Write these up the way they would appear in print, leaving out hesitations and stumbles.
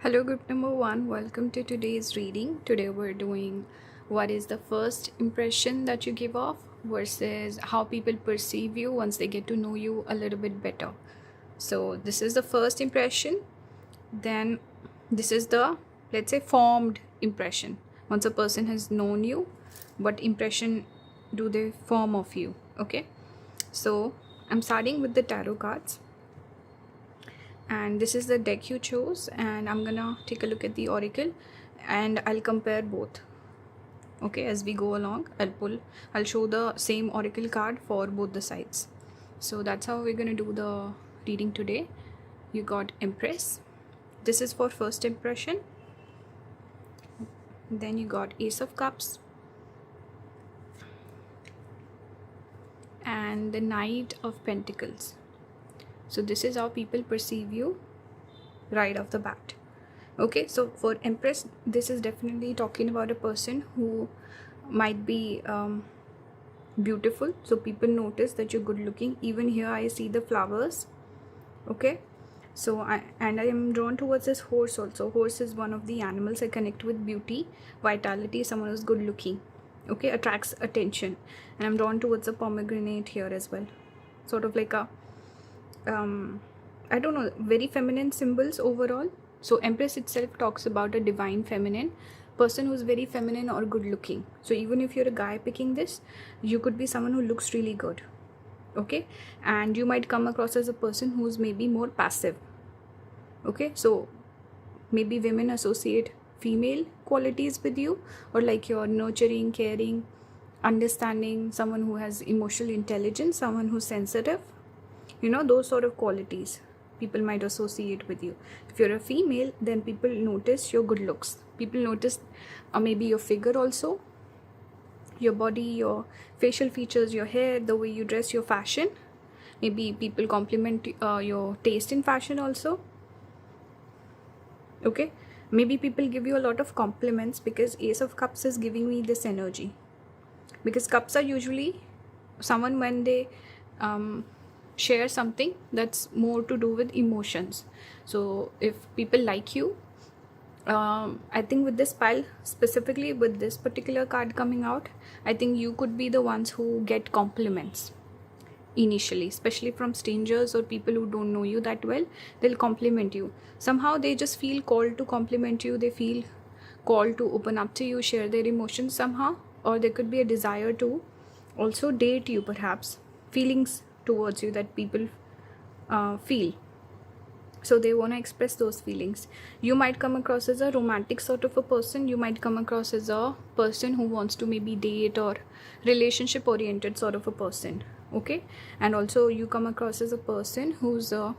Hello, group number one. Welcome to today's reading. Today, we're doing what is the first impression that you give off versus how people perceive you once they get to know you a little bit better. So, this is the first impression. Then, this is the, let's say, formed impression. Once a person has known you, what impression do they form of you? Okay. So, I'm starting with the tarot cards. And this is the deck you chose, and I'm gonna take a look at the oracle and I'll compare both. Okay, as we go along, I'll show the same oracle card for both the sides. So that's how we're gonna do the reading today. You got Empress. This is for first impression. Then you got Ace of Cups and the Knight of Pentacles. So this is how people perceive you right off the bat. Okay, so for Empress, this is definitely talking about a person who might be beautiful. So people notice that you're good looking. Even here I see the flowers. Okay, so I am drawn towards this horse also. Horse is one of the animals I connect with beauty, vitality, someone who's good looking. Okay, attracts attention. And I'm drawn towards a pomegranate here as well. Sort of like a I don't know, very feminine symbols overall. So Empress itself talks about a divine feminine person who's very feminine or good looking. So even if you're a guy picking this, you could be someone who looks really good. Okay, and you might come across as a person who's maybe more passive. Okay, so maybe women associate female qualities with you, or like you're nurturing, caring, understanding, someone who has emotional intelligence, someone who's sensitive. You know, those sort of qualities people might associate with you. If you're a female, then people notice your good looks. People notice maybe your figure also, your body, your facial features, your hair, the way you dress, your fashion. Maybe people compliment your taste in fashion also. Okay, maybe people give you a lot of compliments, because Ace of Cups is giving me this energy. Because cups are usually someone when they share something that's more to do with emotions. So if people like you, I think with this pile, specifically with this particular card coming out, I think you could be the ones who get compliments initially, especially from strangers or people who don't know you that well. They'll compliment you. Somehow they just feel called to compliment you. They feel called to open up to you, share their emotions somehow. Or there could be a desire to also date you, perhaps. Feelings towards you that people feel. So they want to express those feelings. You might come across as a romantic sort of a person. You might come across as a person who wants to maybe date or relationship oriented sort of a person. Okay, and also you come across as a person who's a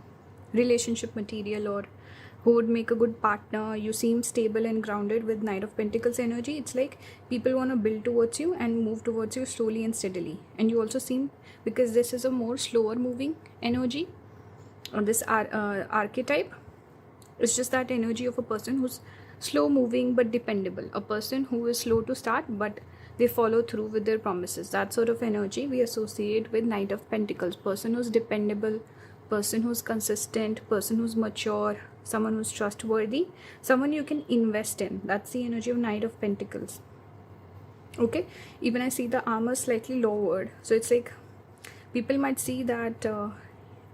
relationship material or who would make a good partner. You seem stable and grounded with Knight of Pentacles energy. It's like people want to build towards you and move towards you slowly and steadily. And you also seem, because this is a more slower moving energy, or this archetype, it's just that energy of a person who's slow moving but dependable. A person who is slow to start but they follow through with their promises. That sort of energy we associate with Knight of Pentacles. Person who's dependable, person who's consistent, person who's mature, someone who's trustworthy, someone you can invest in. That's the energy of Knight of Pentacles. Okay, even I see the armor slightly lowered, so it's like people might see that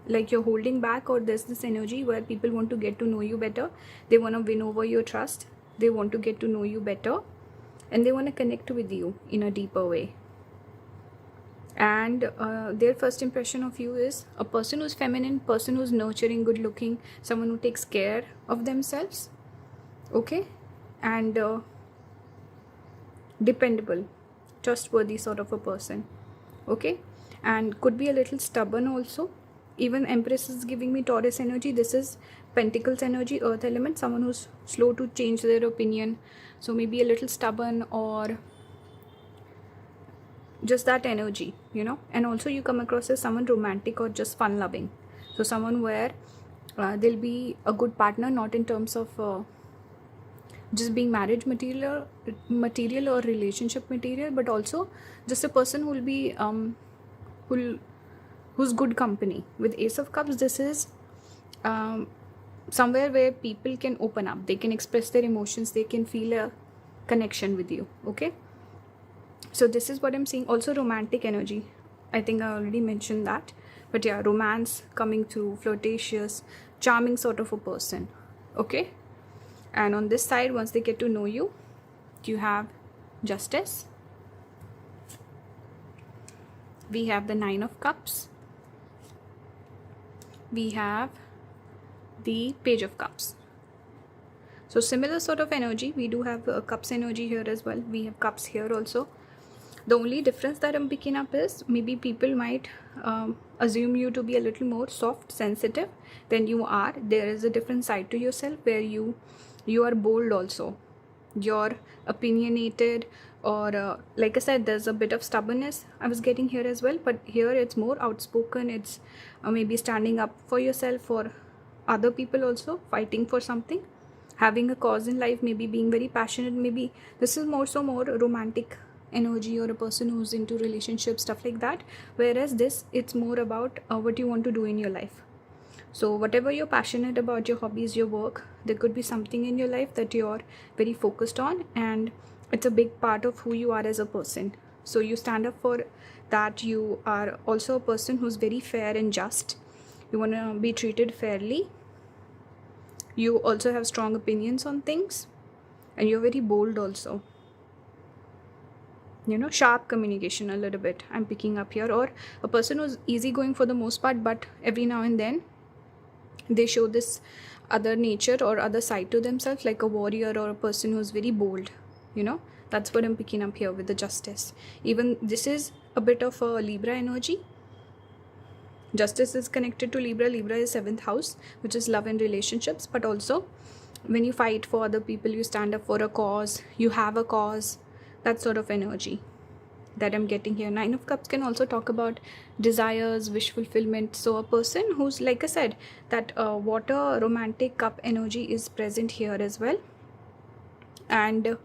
like you're holding back, or there's this energy where people want to get to know you better. They want to win over your trust. They want to get to know you better, and they want to connect with you in a deeper way. And their first impression of you is a person who's feminine, person who's nurturing, good looking, someone who takes care of themselves. Okay, and dependable, trustworthy sort of a person. Okay, and could be a little stubborn also. Even Empress is giving me Taurus energy. This is Pentacles energy, earth element, someone who's slow to change their opinion. So maybe a little stubborn, or just that energy, you know. And also you come across as someone romantic or just fun loving. So someone where they'll be a good partner, not in terms of just being marriage material or relationship material, but also just a person who will be who's good company. With Ace of Cups, this is somewhere where people can open up, they can express their emotions, they can feel a connection with you. Okay, so this is what I'm seeing. Also romantic energy, I think I already mentioned that, but yeah, romance coming through, flirtatious, charming sort of a person. Okay, and on this side, once they get to know you, you have justice, we have the 9 of cups, we have the page of cups. So similar sort of energy, we do have cups energy here as well, we have cups here also. The only difference that I'm picking up is maybe people might assume you to be a little more soft, sensitive than you are. There is a different side to yourself where you are bold also, you're opinionated, or like I said, there's a bit of stubbornness I was getting here as well, but here it's more outspoken. It's maybe standing up for yourself, for other people also, fighting for something, having a cause in life, maybe being very passionate. Maybe this is more romantic energy, or a person who's into relationships, stuff like that, whereas this, it's more about what you want to do in your life. So whatever you're passionate about, your hobbies, your work, there could be something in your life that you're very focused on, and it's a big part of who you are as a person. So you stand up for that. You are also a person who's very fair and just. You want to be treated fairly. You also have strong opinions on things, and you're very bold also. You know, sharp communication a little bit I'm picking up here, or a person who's easygoing for the most part, but every now and then they show this other nature or other side to themselves, like a warrior or a person who's very bold. You know, that's what I'm picking up here with the justice. Even this is a bit of a Libra energy. Justice is connected to Libra. Libra is 7th house, which is love and relationships, but also when you fight for other people, you stand up for a cause, you have a cause, that sort of energy that I'm getting here. 9 of cups can also talk about desires, wish fulfillment. So a person who's, like I said, that water romantic cup energy is present here as well. And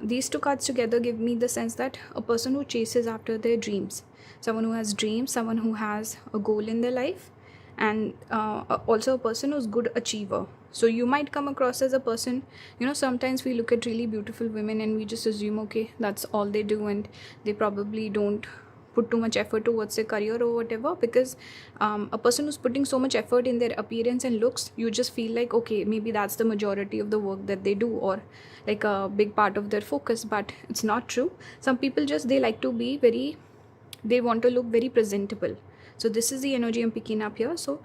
these two cards together give me the sense that a person who chases after their dreams, someone who has dreams, someone who has a goal in their life, and also a person who's good achiever. So you might come across as a person, you know, sometimes we look at really beautiful women and we just assume, okay, that's all they do, and they probably don't put too much effort towards their career or whatever, because a person who's putting so much effort in their appearance and looks, you just feel like, okay, maybe that's the majority of the work that they do, or like a big part of their focus. But it's not true. Some people just, they like to be very, they want to look very presentable. So this is the energy I'm picking up here. So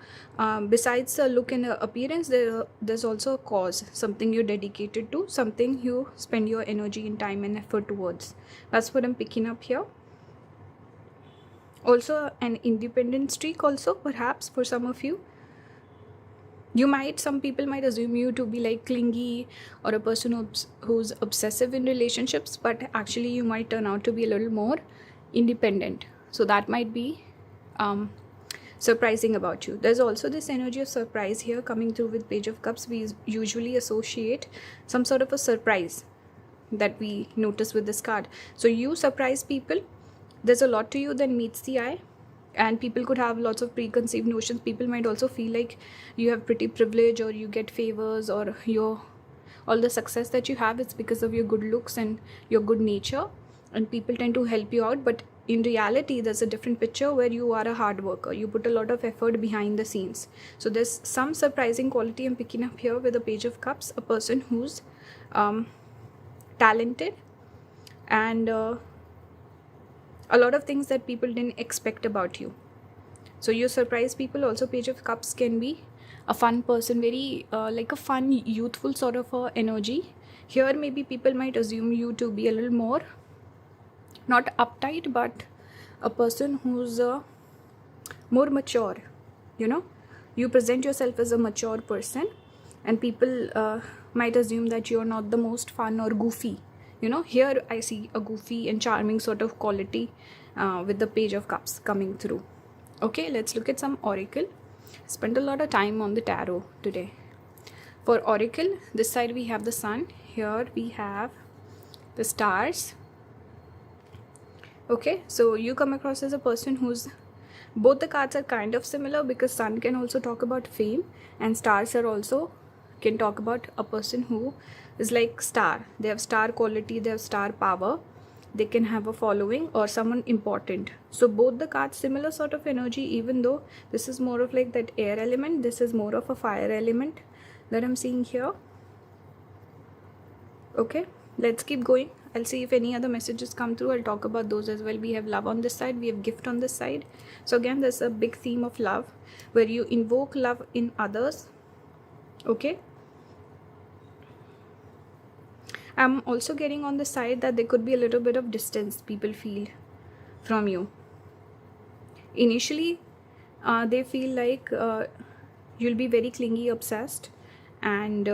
besides the look and appearance, there's also a cause, something you're dedicated to, something you spend your energy and time and effort towards. That's what I'm picking up here. Also an independent streak also, perhaps for some of you. Some people might assume you to be like clingy or a person who's obsessive in relationships, but actually you might turn out to be a little more independent. So that might be surprising about you. There's also this energy of surprise here coming through with Page of Cups. We usually associate some sort of a surprise that we notice with this card. So you surprise people. There's a lot to you that meets the eye, and people could have lots of preconceived notions. People might also feel like you have pretty privilege, or you get favors, or all the success that you have is because of your good looks and your good nature, and people tend to help you out. But in reality, there's a different picture where you are a hard worker. You put a lot of effort behind the scenes. So there's some surprising quality I'm picking up here with the Page of Cups. A person who's talented, and a lot of things that people didn't expect about you. So you surprise people. Also, Page of Cups can be a fun person, very like a fun, youthful sort of energy. Here, maybe people might assume you to be a little more, not uptight, but a person who's more mature. You know, you present yourself as a mature person, and people might assume that you're not the most fun or goofy. You know, here I see a goofy and charming sort of quality with the Page of Cups coming through. Okay, let's look at some oracle. Spent a lot of time on the tarot today. For oracle, this side we have the sun. Here we have the stars. Okay, so you come across as a person who's Both the cards are kind of similar because sun can also talk about fame, and stars are also can talk about a person who is like star. They have star quality, they have star power, they can have a following or someone important. So both the cards similar sort of energy, even though this is more of like that air element, this is more of a fire element that I'm seeing here. Okay, let's keep going. I'll see if any other messages come through. I'll talk about those as well. We have love on this side, we have gift on this side. So again, there's a big theme of love where you invoke love in others. Okay, I'm also getting on the side that there could be a little bit of distance people feel from you. Initially, they feel like you'll be very clingy, obsessed, and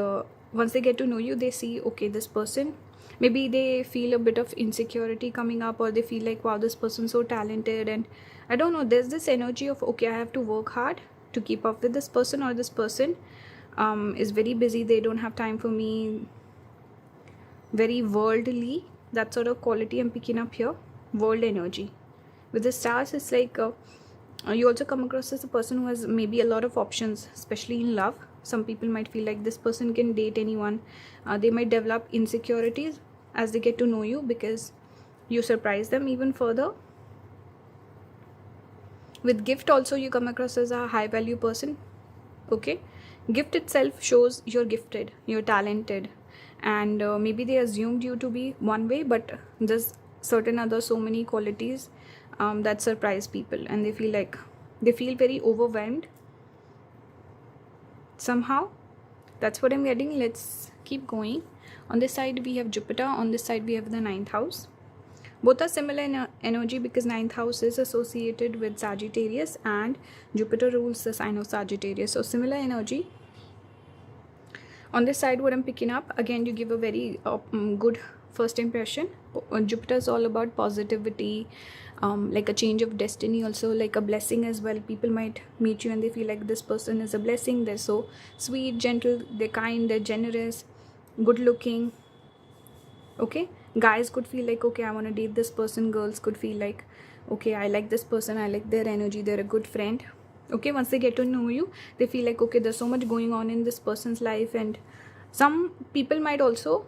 once they get to know you, they see, okay, this person, maybe they feel a bit of insecurity coming up, or they feel like, wow, this person's so talented, and I don't know, there's this energy of, okay, I have to work hard to keep up with this person, or this person is very busy, they don't have time for me, very worldly, that sort of quality I'm picking up here. World energy with the stars, it's like you also come across as a person who has maybe a lot of options, especially in love. Some people might feel like this person can date anyone. They might develop insecurities as they get to know you because you surprise them even further. With gift also, you come across as a high value person. Okay, gift itself shows you're gifted, you're talented, and maybe they assumed you to be one way, but there's certain other so many qualities that surprise people, and they feel very overwhelmed somehow. That's what I'm getting. Let's keep going. On this side we have Jupiter, on this side we have the 9th house. Both are similar in energy because 9th house is associated with Sagittarius and Jupiter rules the sign of Sagittarius, so similar energy. On this side, what I'm picking up, again, you give a very good first impression. Jupiter is all about positivity, like a change of destiny, also like a blessing as well. People might meet you and they feel like this person is a blessing. They're so sweet, gentle, they're kind, they're generous, good looking. Okay, guys could feel like, okay, I want to date this person. Girls could feel like, okay, I like this person, I like their energy, they're a good friend. Okay, once they get to know you, they feel like, okay, there's so much going on in this person's life. And some people might also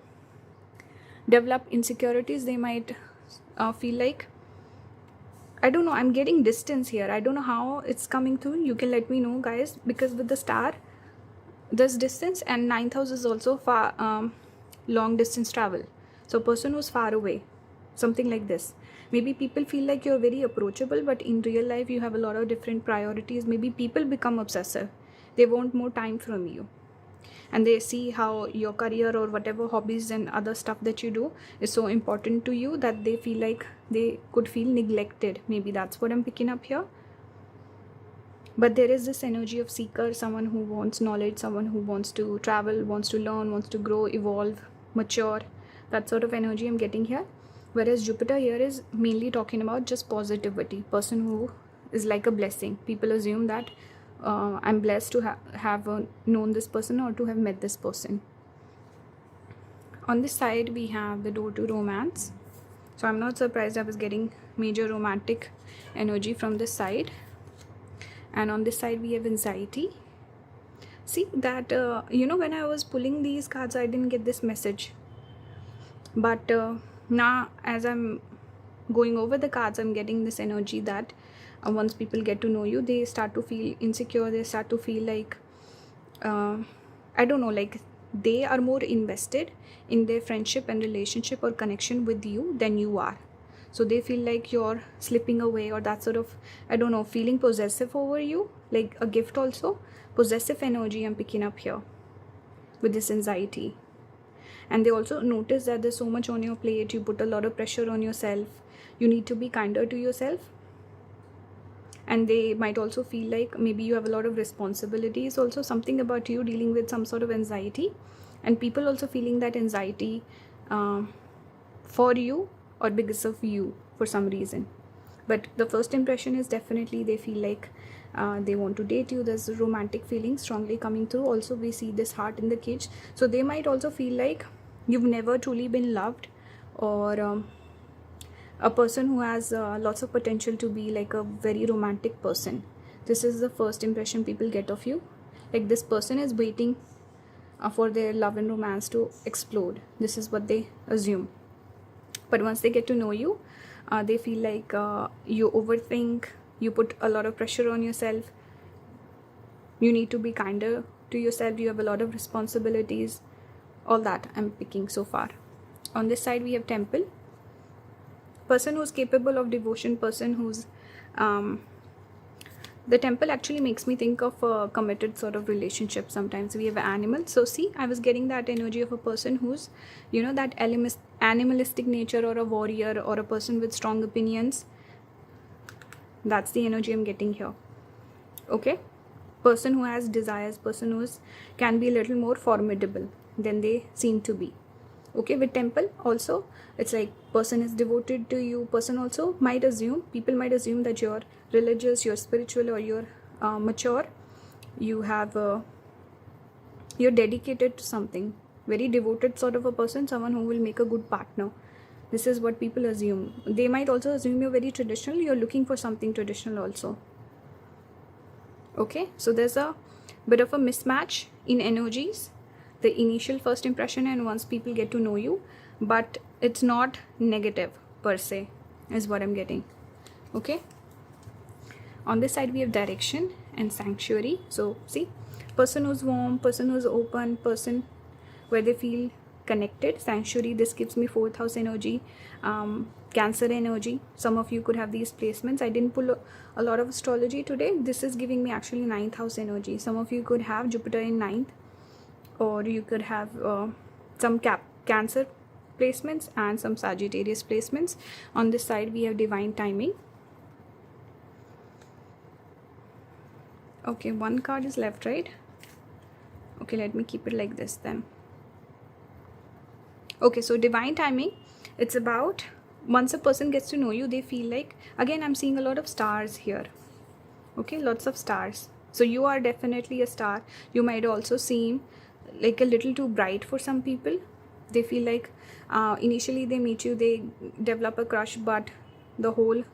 develop insecurities. They might feel like, I don't know, I'm getting distance here. I don't know how it's coming through. You can let me know, guys, because with the star there's distance, and 9th house is also far, long distance travel. So person who's far away, something like this. Maybe people feel like you're very approachable, but in real life you have a lot of different priorities. Maybe people become obsessive. They want more time from you, and they see how your career or whatever hobbies and other stuff that you do is so important to you that they feel like they could feel neglected. Maybe that's what I'm picking up here. But there is this energy of seeker, someone who wants knowledge, someone who wants to travel, wants to learn, wants to grow, evolve, mature. That sort of energy I'm getting here. Whereas Jupiter here is mainly talking about just positivity. Person who is like a blessing. People assume that I'm blessed to have known this person or to have met this person. On this side we have the door to romance. So I'm not surprised I was getting major romantic energy from this side. And on this side we have anxiety. See that when I was pulling these cards, I didn't get this message, but now as I'm going over the cards, I'm getting this energy that once people get to know you, they start to feel insecure. They start to feel like I don't know, like they are more invested in their friendship and relationship or connection with you than you are. So they feel like you're slipping away, or that sort of, I don't know, feeling possessive over you. Like a gift also, possessive energy I'm picking up here with this anxiety. And they also notice that there's so much on your plate. You put a lot of pressure on yourself. You need to be kinder to yourself. And they might also feel like maybe you have a lot of responsibilities, also something about you dealing with some sort of anxiety, and people also feeling that anxiety for you or because of you for some reason. But the first impression is definitely they feel like they want to date you. There's romantic feelings strongly coming through. Also we see this heart in the cage, so they might also feel like you've never truly been loved, or a person who has lots of potential to be like a very romantic person. This is the first impression people get of you. Like this person is waiting for their love and romance to explode. This is what they assume. But once they get to know you, they feel like you overthink, you put a lot of pressure on yourself, you need to be kinder to yourself, you have a lot of responsibilities, all that I'm picking so far. On this side we have Temple, person who's capable of devotion, person who's the Temple actually makes me think of a committed sort of relationship. Sometimes we have animal. So see, I was getting that energy of a person who's, you know, that animalistic nature, or a warrior, or a person with strong opinions. That's the energy I'm getting here. Okay, person who has desires, person who can be a little more formidable than they seem to be. Okay, with Temple also, it's like person is devoted to you. Person also might assume, people might assume that you're religious, you're spiritual, or you're mature. You have you're dedicated to something, very devoted sort of a person, someone who will make a good partner. This is what people assume. They might also assume you're very traditional, you're looking for something traditional also. Okay, so there's a bit of a mismatch in energies, the initial first impression and once people get to know you, but it's not negative per se, is what I'm getting. Okay, on this side we have Direction and Sanctuary. So see, person who's warm, person who's open, person where they feel connected. Sanctuary, this gives me 4th house energy, Cancer energy. Some of you could have these placements. I didn't pull a lot of astrology today. This is giving me actually 9th house energy. Some of you could have Jupiter in 9th, or you could have some Cancer placements and some Sagittarius placements. On this side we have Divine Timing. Okay, one card is left, right? Okay, let me keep it like this then. Okay, so Divine Timing, it's about once a person gets to know you, they feel like, again I'm seeing a lot of stars here. Okay, lots of stars. So you are definitely a star. You might also seem like a little too bright for some people. They feel like initially they meet you, they develop a crush, but the whole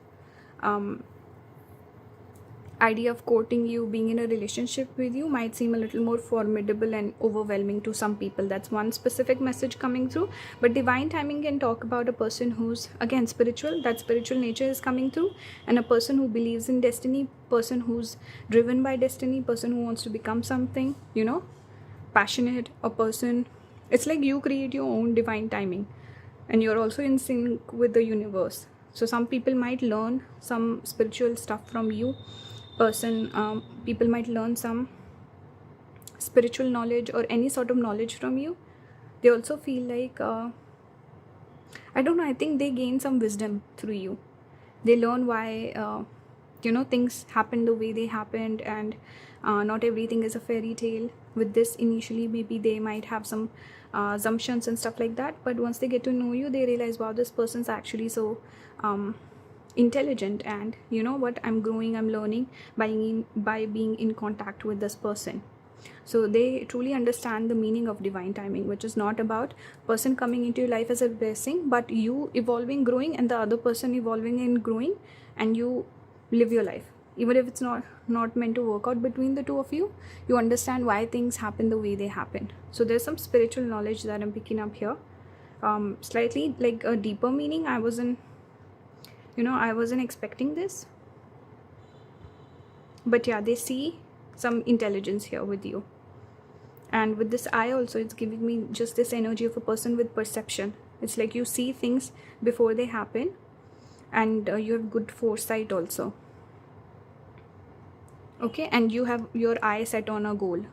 idea of courting you, being in a relationship with you, might seem a little more formidable and overwhelming to some people. That's one specific message coming through. But Divine Timing can talk about a person who's, again, spiritual. That spiritual nature is coming through, and a person who believes in destiny, person who's driven by destiny, person who wants to become something, you know, passionate, a person. It's like you create your own divine timing and you're also in sync with the universe. So some people might learn some spiritual stuff from you, person. People might learn some spiritual knowledge or any sort of knowledge from you. They also feel like I don't know, I think they gain some wisdom through you. They learn why you know, things happen the way they happened, and not everything is a fairy tale. With this, initially maybe they might have some assumptions and stuff like that, but once they get to know you, they realize, wow, this person's actually so intelligent, and you know what, I'm growing, I'm learning by being in contact with this person. So they truly understand the meaning of divine timing, which is not about person coming into your life as a blessing, but you evolving, growing, and the other person evolving and growing, and you live your life. Even if it's not meant to work out between the two of you, you understand why things happen the way they happen. So there's some spiritual knowledge that I'm picking up here, slightly like a deeper meaning. I wasn't expecting this, but yeah, they see some intelligence here with you. And with this eye also, it's giving me just this energy of a person with perception. It's like you see things before they happen, and you have good foresight also. Okay, and you have your eye set on a goal.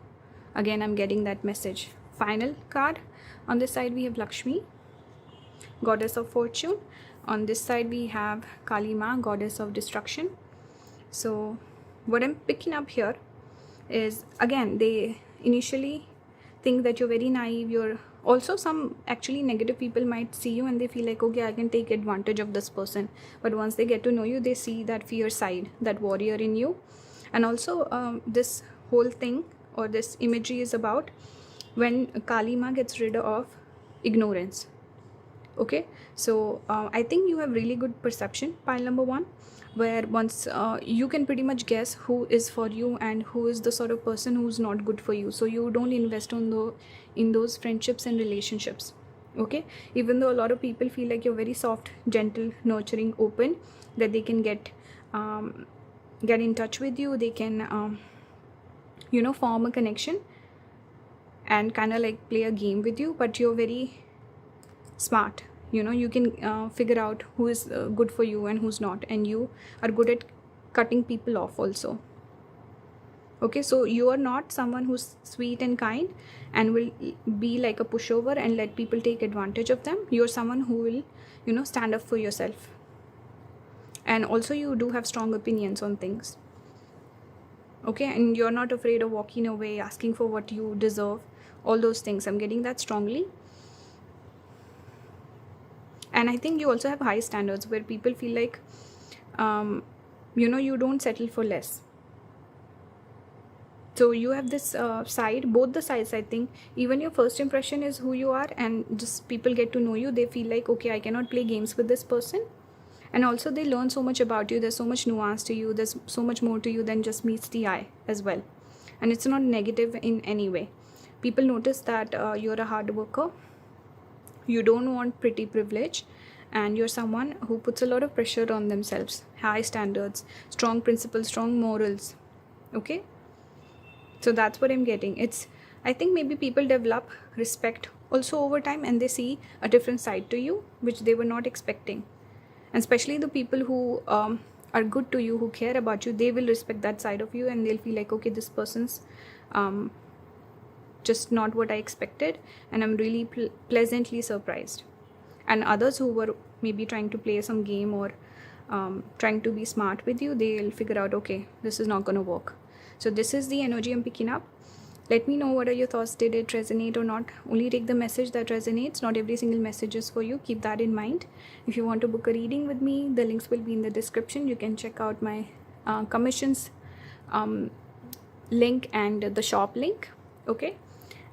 Again, I'm getting that message. Final card. On this side we have Lakshmi, goddess of fortune. On this side we have Kali Ma, goddess of destruction. So what I'm picking up here is, again, they initially think that you're very naive. You're also, some actually negative people might see you and they feel like, okay, I can take advantage of this person. But once they get to know you, they see that fear side, that warrior in you. And also this whole thing or this imagery is about when Kali Ma gets rid of ignorance. Okay, so I think you have really good perception, pile number 1, where once you can pretty much guess who is for you and who is the sort of person who's not good for you, so you don't invest in those friendships and relationships. Okay, even though a lot of people feel like you're very soft, gentle, nurturing, open, that they can get in touch with you, they can form a connection and kind of like play a game with you, but you're very smart. You can figure out who is good for you and who's not, and you are good at cutting people off also. Okay, so you are not someone who's sweet and kind and will be like a pushover and let people take advantage of them. You're someone who will stand up for yourself, and also you do have strong opinions on things. Okay, and you're not afraid of walking away, asking for what you deserve, all those things. I'm getting that strongly. And I think you also have high standards, where people feel like you don't settle for less. So you have this side, both the sides. I think even your first impression is who you are, and just people get to know you, they feel like, okay, I cannot play games with this person. And also they learn so much about you, there's so much nuance to you, there's so much more to you than just meets the eye as well. And it's not negative in any way. People notice that you're a hard worker, you don't want pretty privilege, and you're someone who puts a lot of pressure on themselves. High standards, strong principles, strong morals. Okay, so that's what I'm getting. I think maybe people develop respect also over time, and they see a different side to you which they were not expecting. And especially the people who are good to you, who care about you, they will respect that side of you, and they'll feel like, okay, this person's just not what I expected, and I'm really pleasantly surprised. And others who were maybe trying to play some game or trying to be smart with you, they'll figure out, okay, this is not going to work. So this is the energy I'm picking up. Let me know what are your thoughts. Did it resonate or not? Only take the message that resonates. Not every single message is for you. Keep that in mind. If you want to book a reading with me, the links will be in the description. You can check out my commissions link and the shop link. Okay,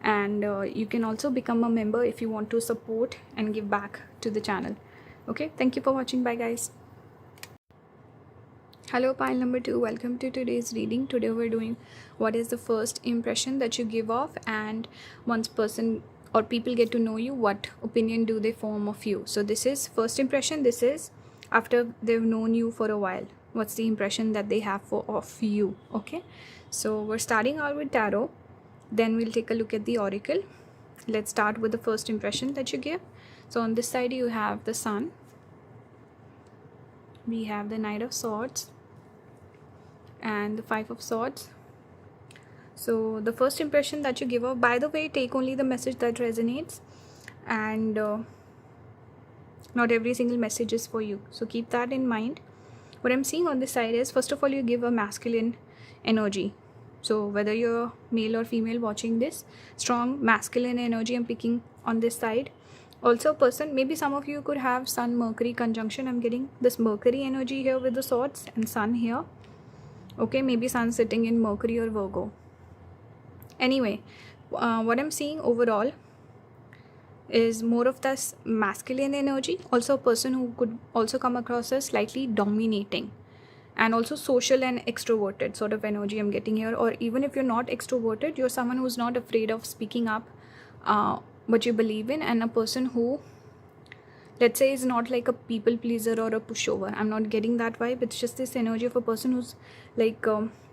and you can also become a member if you want to support and give back to the channel. Okay, thank you for watching. Bye guys. Hello pile number 2, welcome to today's reading. Today we're doing what is the first impression that you give off, and once person or people get to know you, what opinion do they form of you. So this is first impression. This is after they've known you for a while, what's the impression that they have of you. Okay, so we're starting out with tarot, then we'll take a look at the oracle. Let's start with the first impression that you give. So on this side you have the sun, we have the Knight of Swords, and the Five of Swords. So the first impression that you give off, by the way, take only the message that resonates, and not every single message is for you, so keep that in mind. What I'm seeing on this side is, first of all, you give a masculine energy. So whether you're male or female watching this, strong masculine energy I'm picking on this side. Also person, maybe some of you could have Sun Mercury conjunction. I'm getting this Mercury energy here with the swords and Sun here. Okay, maybe Sun sitting in Mercury or Virgo. Anyway, what I'm seeing overall is more of this masculine energy. Also a person who could also come across as slightly dominating, and also social and extroverted sort of energy I'm getting here. Or even if you're not extroverted, you're someone who's not afraid of speaking up what you believe in, and a person who, let's say, is not like a people pleaser or a pushover. I'm not getting that vibe. It's just this energy of a person who's like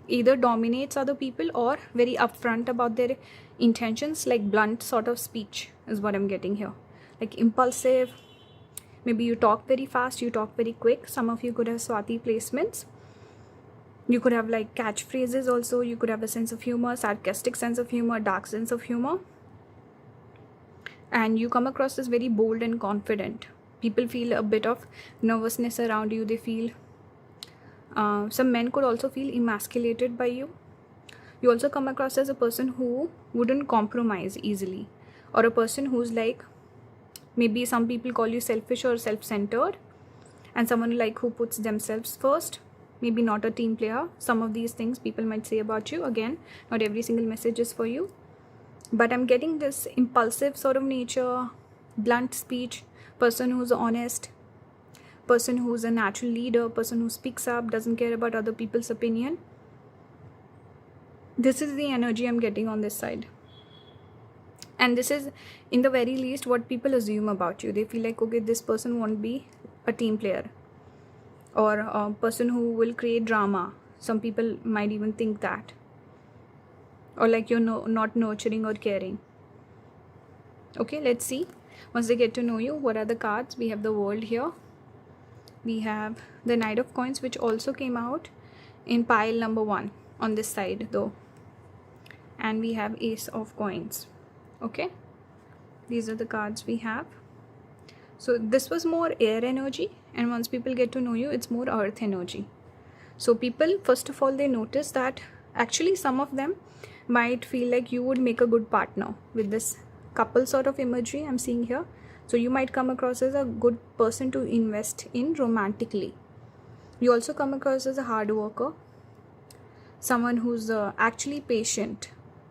either dominates other people or very upfront about their intentions, like blunt sort of speech is what I'm getting here. Like impulsive, maybe you talk very fast, you talk very quick. Some of you could have Swati placements. You could have like catchphrases also. You could have a sense of humor, sarcastic sense of humor, dark sense of humor. And you come across as very bold and confident. People feel a bit of nervousness around you. They feel, some men could also feel emasculated by you. You also come across as a person who wouldn't compromise easily, or a person who's like, maybe some people call you selfish or self-centered, and someone like who puts themselves first, maybe not a team player. Some of these things people might say about you. Again, not every single message is for you, but I'm getting this impulsive sort of nature, blunt speech, person who's honest, person who's a natural leader, person who speaks up, doesn't care about other people's opinion. This is the energy I'm getting on this side. And this is, in the very least, what people assume about you. They feel like, okay, this person won't be a team player, or a person who will create drama. Some people might even think that. Or like you're not nurturing or caring. Okay, let's see. Once they get to know you, what are the cards? We have the World here. We have the Knight of Coins, which also came out in pile number 1 on this side though. And we have Ace of Coins. Okay, these are the cards we have. So this was more air energy, and once people get to know you, it's more earth energy. So people, first of all, they notice that actually some of them might feel like you would make a good partner with this couple sort of imagery I'm seeing here. So you might come across as a good person to invest in romantically. You also come across as a hard worker, someone who's actually patient.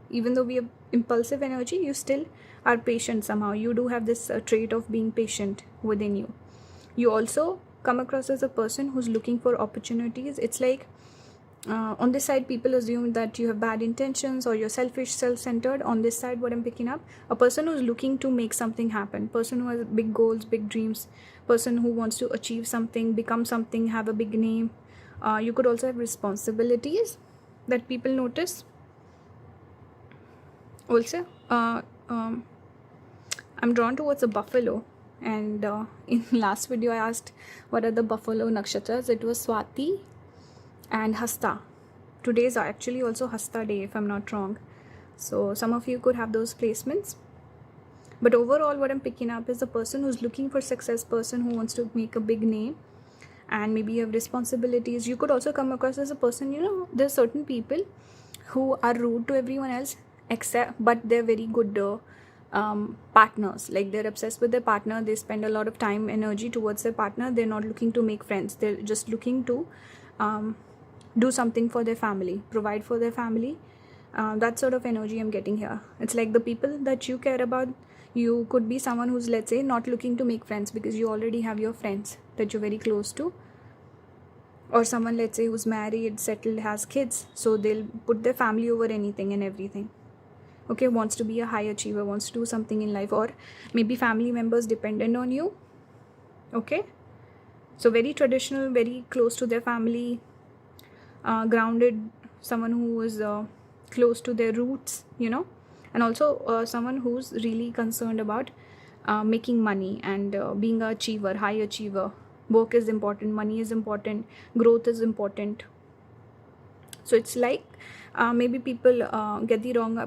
Even though we have impulsive energy, you still are patient somehow. You do have this trait of being patient within you. You also come across as a person who's looking for opportunities. It's like on this side, people assume that you have bad intentions or you're selfish, self-centered. On this side, what I'm picking up, a person who's looking to make something happen, person who has big goals, big dreams, person who wants to achieve something, become something, have a big name. You could also have responsibilities that people notice. Also, I'm drawn towards a buffalo, and in last video I asked what are the buffalo nakshatras. It was Swati and Hasta. Today is actually also Hasta day, if I'm not wrong. So some of you could have those placements. But overall, what I'm picking up is a person who's looking for success, person who wants to make a big name, and maybe you have responsibilities. You could also come across as a person, there's certain people who are rude to everyone else, but they're very good partners. Like they're obsessed with their partner. They spend a lot of time, energy towards their partner. They're not looking to make friends. They're just looking to do something for their family, provide for their family. That sort of energy I'm getting here. It's like the people that you care about, you could be someone who's, let's say, not looking to make friends because you already have your friends that you're very close to. Or someone, let's say, who's married, settled, has kids, so they'll put their family over anything and everything. Okay, wants to be a high achiever, wants to do something in life, or maybe family members dependent on you. Okay, so very traditional, very close to their family, grounded, someone who is close to their roots, and also someone who's really concerned about making money and being an achiever, high achiever. Work is important, money is important, growth is important. So it's like maybe people get the wrong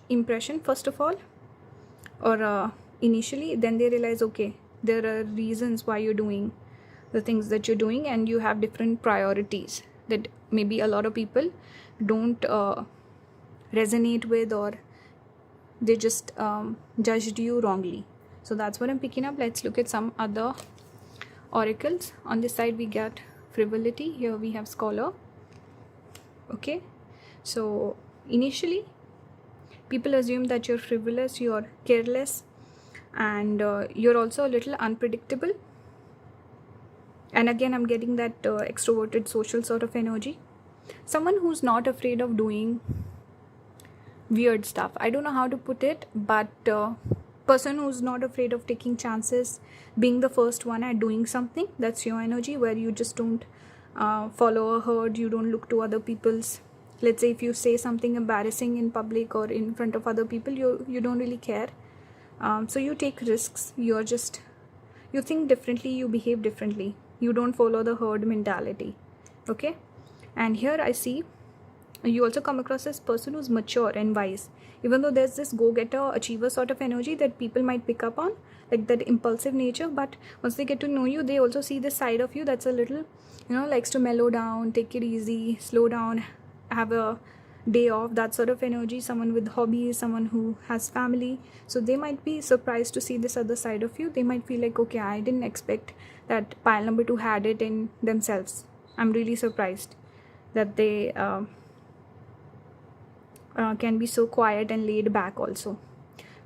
impression first of all, or initially, then they realize, okay, there are reasons why you're doing the things that you're doing, and you have different priorities that maybe a lot of people don't resonate with, or they just judged you wrongly. So that's what I'm picking up. Let's look at some other oracles. On this side we get frivolity, here we have scholar. Okay, so initially people assume that you're frivolous, you're careless, and you're also a little unpredictable. And again, I'm getting that extroverted social sort of energy. Someone who's not afraid of doing weird stuff. I don't know how to put it, but person who's not afraid of taking chances, being the first one at doing something. That's your energy, where you just don't follow a herd, you don't look to other people's. Let's say if you say something embarrassing in public or in front of other people, you don't really care. So you take risks, you think differently, you behave differently, you don't follow the herd mentality. Okay, and here I see you also come across as person who's mature and wise, even though there's this go-getter, achiever sort of energy that people might pick up on, like that impulsive nature. But once they get to know you, they also see this side of you that's a little, likes to mellow down, take it easy, slow down, have a day off, that sort of energy. Someone with hobbies, someone who has family, so they might be surprised to see this other side of you. They might feel like, okay, I didn't expect that pile number 2 had it in themselves. I'm really surprised that they can be so quiet and laid back also.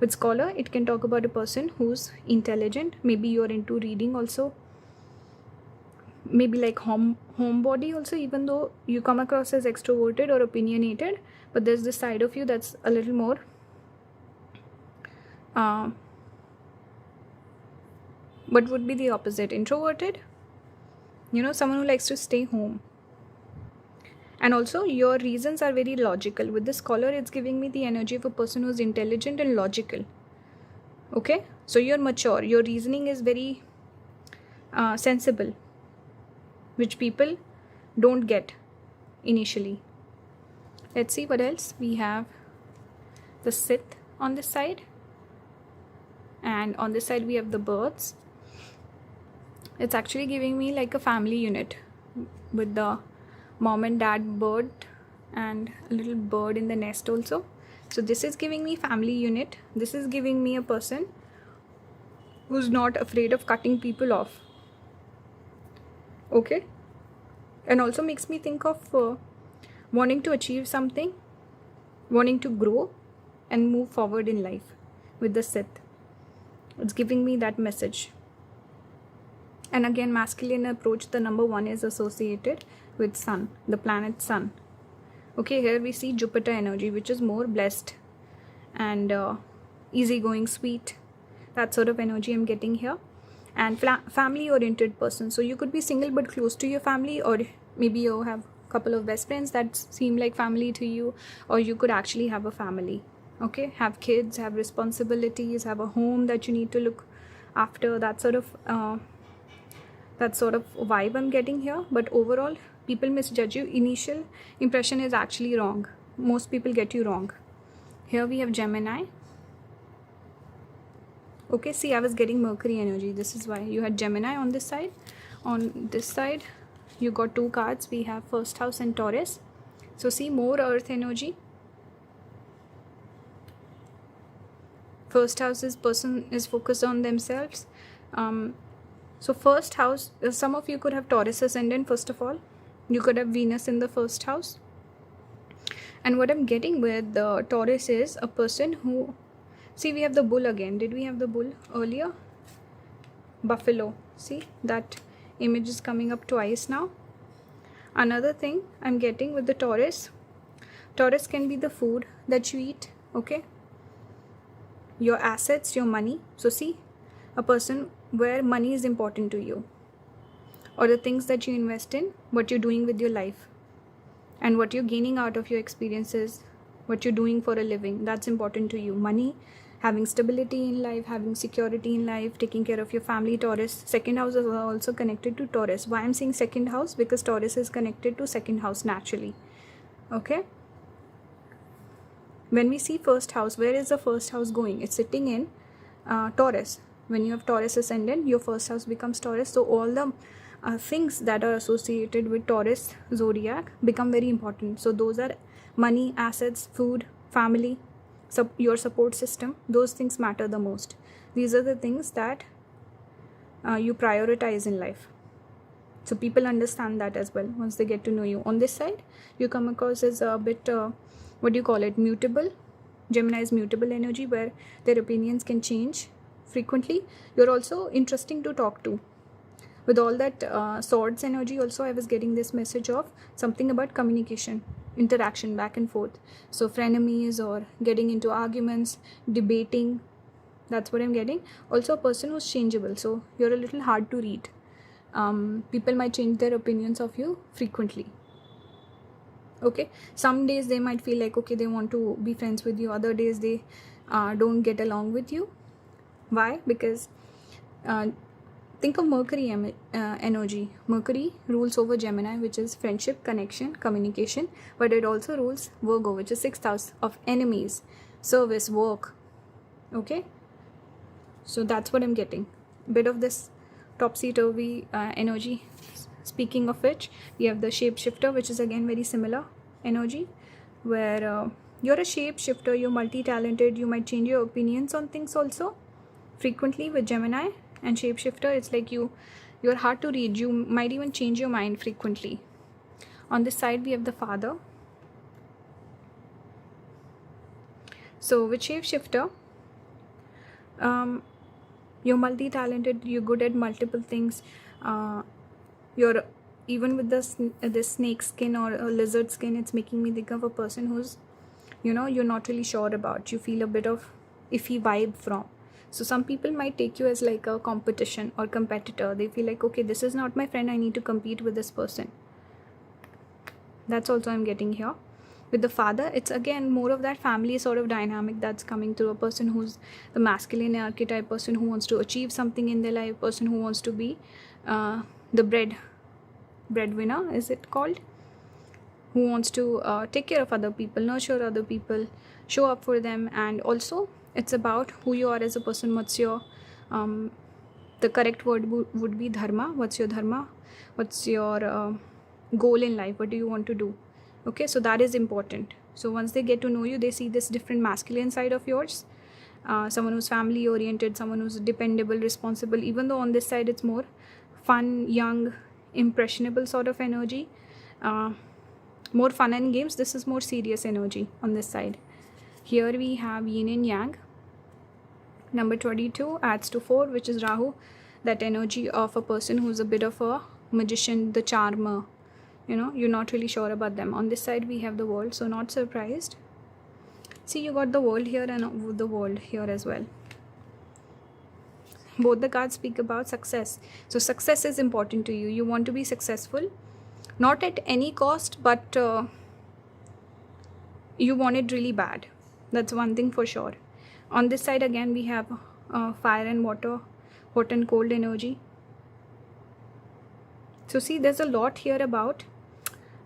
With scholar, it can talk about a person who's intelligent. Maybe you're into reading also. Maybe like homebody also, even though you come across as extroverted or opinionated, but there's this side of you that's a little more what would be the opposite? Introverted? Someone who likes to stay home. And also your reasons are very logical. With the scholar, it's giving me the energy of a person who's intelligent and logical. Okay, so you're mature, your reasoning is very sensible, which people don't get initially. Let's see what else we have. The Sith on this side, and on this side we have the birds. It's actually giving me like a family unit with the mom and dad bird and a little bird in the nest also. So this is giving me family unit. This is giving me a person who's not afraid of cutting people off. Okay, and also makes me think of wanting to achieve something, wanting to grow and move forward in life. With the Sith, it's giving me that message. And again, masculine approach, the number 1 is associated with sun, the planet sun. Okay, here we see Jupiter energy, which is more blessed and easygoing, sweet. That sort of energy I'm getting here. And family oriented person. So you could be single but close to your family, or maybe you have a couple of best friends that seem like family to you, or you could actually have a family. Okay, have kids, have responsibilities, have a home that you need to look after. That sort of vibe I'm getting here. But overall, people misjudge you. Initial impression is actually wrong. Most people get you wrong. Here we have Gemini. Okay, see, I was getting Mercury energy. This is why you had Gemini on this side. On this side, you got 2 cards. We have first house and Taurus. So see, more earth energy. First house is person is focused on themselves. So first house, some of you could have Taurus ascendant. First of all, you could have Venus in the first house. And what I'm getting with the Taurus is a person who, see, we have the bull again. Did we have the bull earlier? Buffalo. See, that image is coming up twice now. Another thing I'm getting with the Taurus can be the food that you eat. Okay, your assets, your money. So see, a person where money is important to you, or the things that you invest in, what you're doing with your life, and what you're gaining out of your experiences, what you're doing for a living, that's important to you. Money, having stability in life, having security in life, taking care of your family. Taurus, second house is also connected to Taurus. Why I'm saying second house? Because Taurus is connected to second house naturally. Okay, when we see first house, where is the first house going? It's sitting in Taurus. When you have Taurus ascendant, your first house becomes Taurus. So all the things that are associated with Taurus zodiac become very important. So those are money, assets, food, family, your support system. Those things matter the most. These are the things that you prioritize in life. So people understand that as well once they get to know you. On this side, you come across as a bit, mutable. Gemini is mutable energy, where their opinions can change frequently. You're also interesting to talk to. With all that swords energy also, I was getting this message of something about communication, interaction, back and forth. So frenemies or getting into arguments, debating, that's what I'm getting. Also a person who's changeable. So you're a little hard to read. People might change their opinions of you frequently. Okay, some days they might feel like, okay, they want to be friends with you. Other days they don't get along with you. Why? Because think of Mercury energy. Mercury rules over Gemini, which is friendship, connection, communication, but it also rules Virgo, which is 6th house of enemies, service, work. Okay, so that's what I'm getting. Bit of this topsy-turvy energy. Speaking of which, we have the shapeshifter, which is again very similar energy, where you're a shapeshifter, you're multi-talented, you might change your opinions on things also frequently with Gemini. And shapeshifter, it's like you're hard to read. You might even change your mind frequently. On this side, we have the father. So with shapeshifter, You're multi-talented, you're good at multiple things. You're even with this snake skin or a lizard skin, it's making me think of a person who's, you're not really sure about. You feel a bit of iffy vibe from. So some people might take you as like a competition or competitor. They feel like, okay, this is not my friend, I need to compete with this person. That's also I'm getting here. With the father, it's again more of that family sort of dynamic that's coming through. A person who's the masculine archetype, person who wants to achieve something in their life, person who wants to be the breadwinner, is it called? Who wants to take care of other people, nurture other people, show up for them. And also it's about who you are as a person. What's your the correct word would be dharma. What's your dharma? What's your goal in life? What do you want to do? Okay, so that is important. So once they get to know you, they see this different masculine side of yours. Someone who's family oriented, someone who's dependable, responsible. Even though on this side it's more fun, young, impressionable sort of energy, more fun and games, this is more serious energy on this side. Here we have yin and yang. Number 22 adds to 4, which is Rahu, that energy of a person who's a bit of a magician, the charmer. You're not really sure about them. On this side we have the world, so not surprised. See, you got the world here and the world here as well. Both the cards speak about success. So success is important to you. You want to be successful, not at any cost, but you want it really bad. That's one thing for sure. On this side again we have fire and water, hot and cold energy. So see, there's a lot here about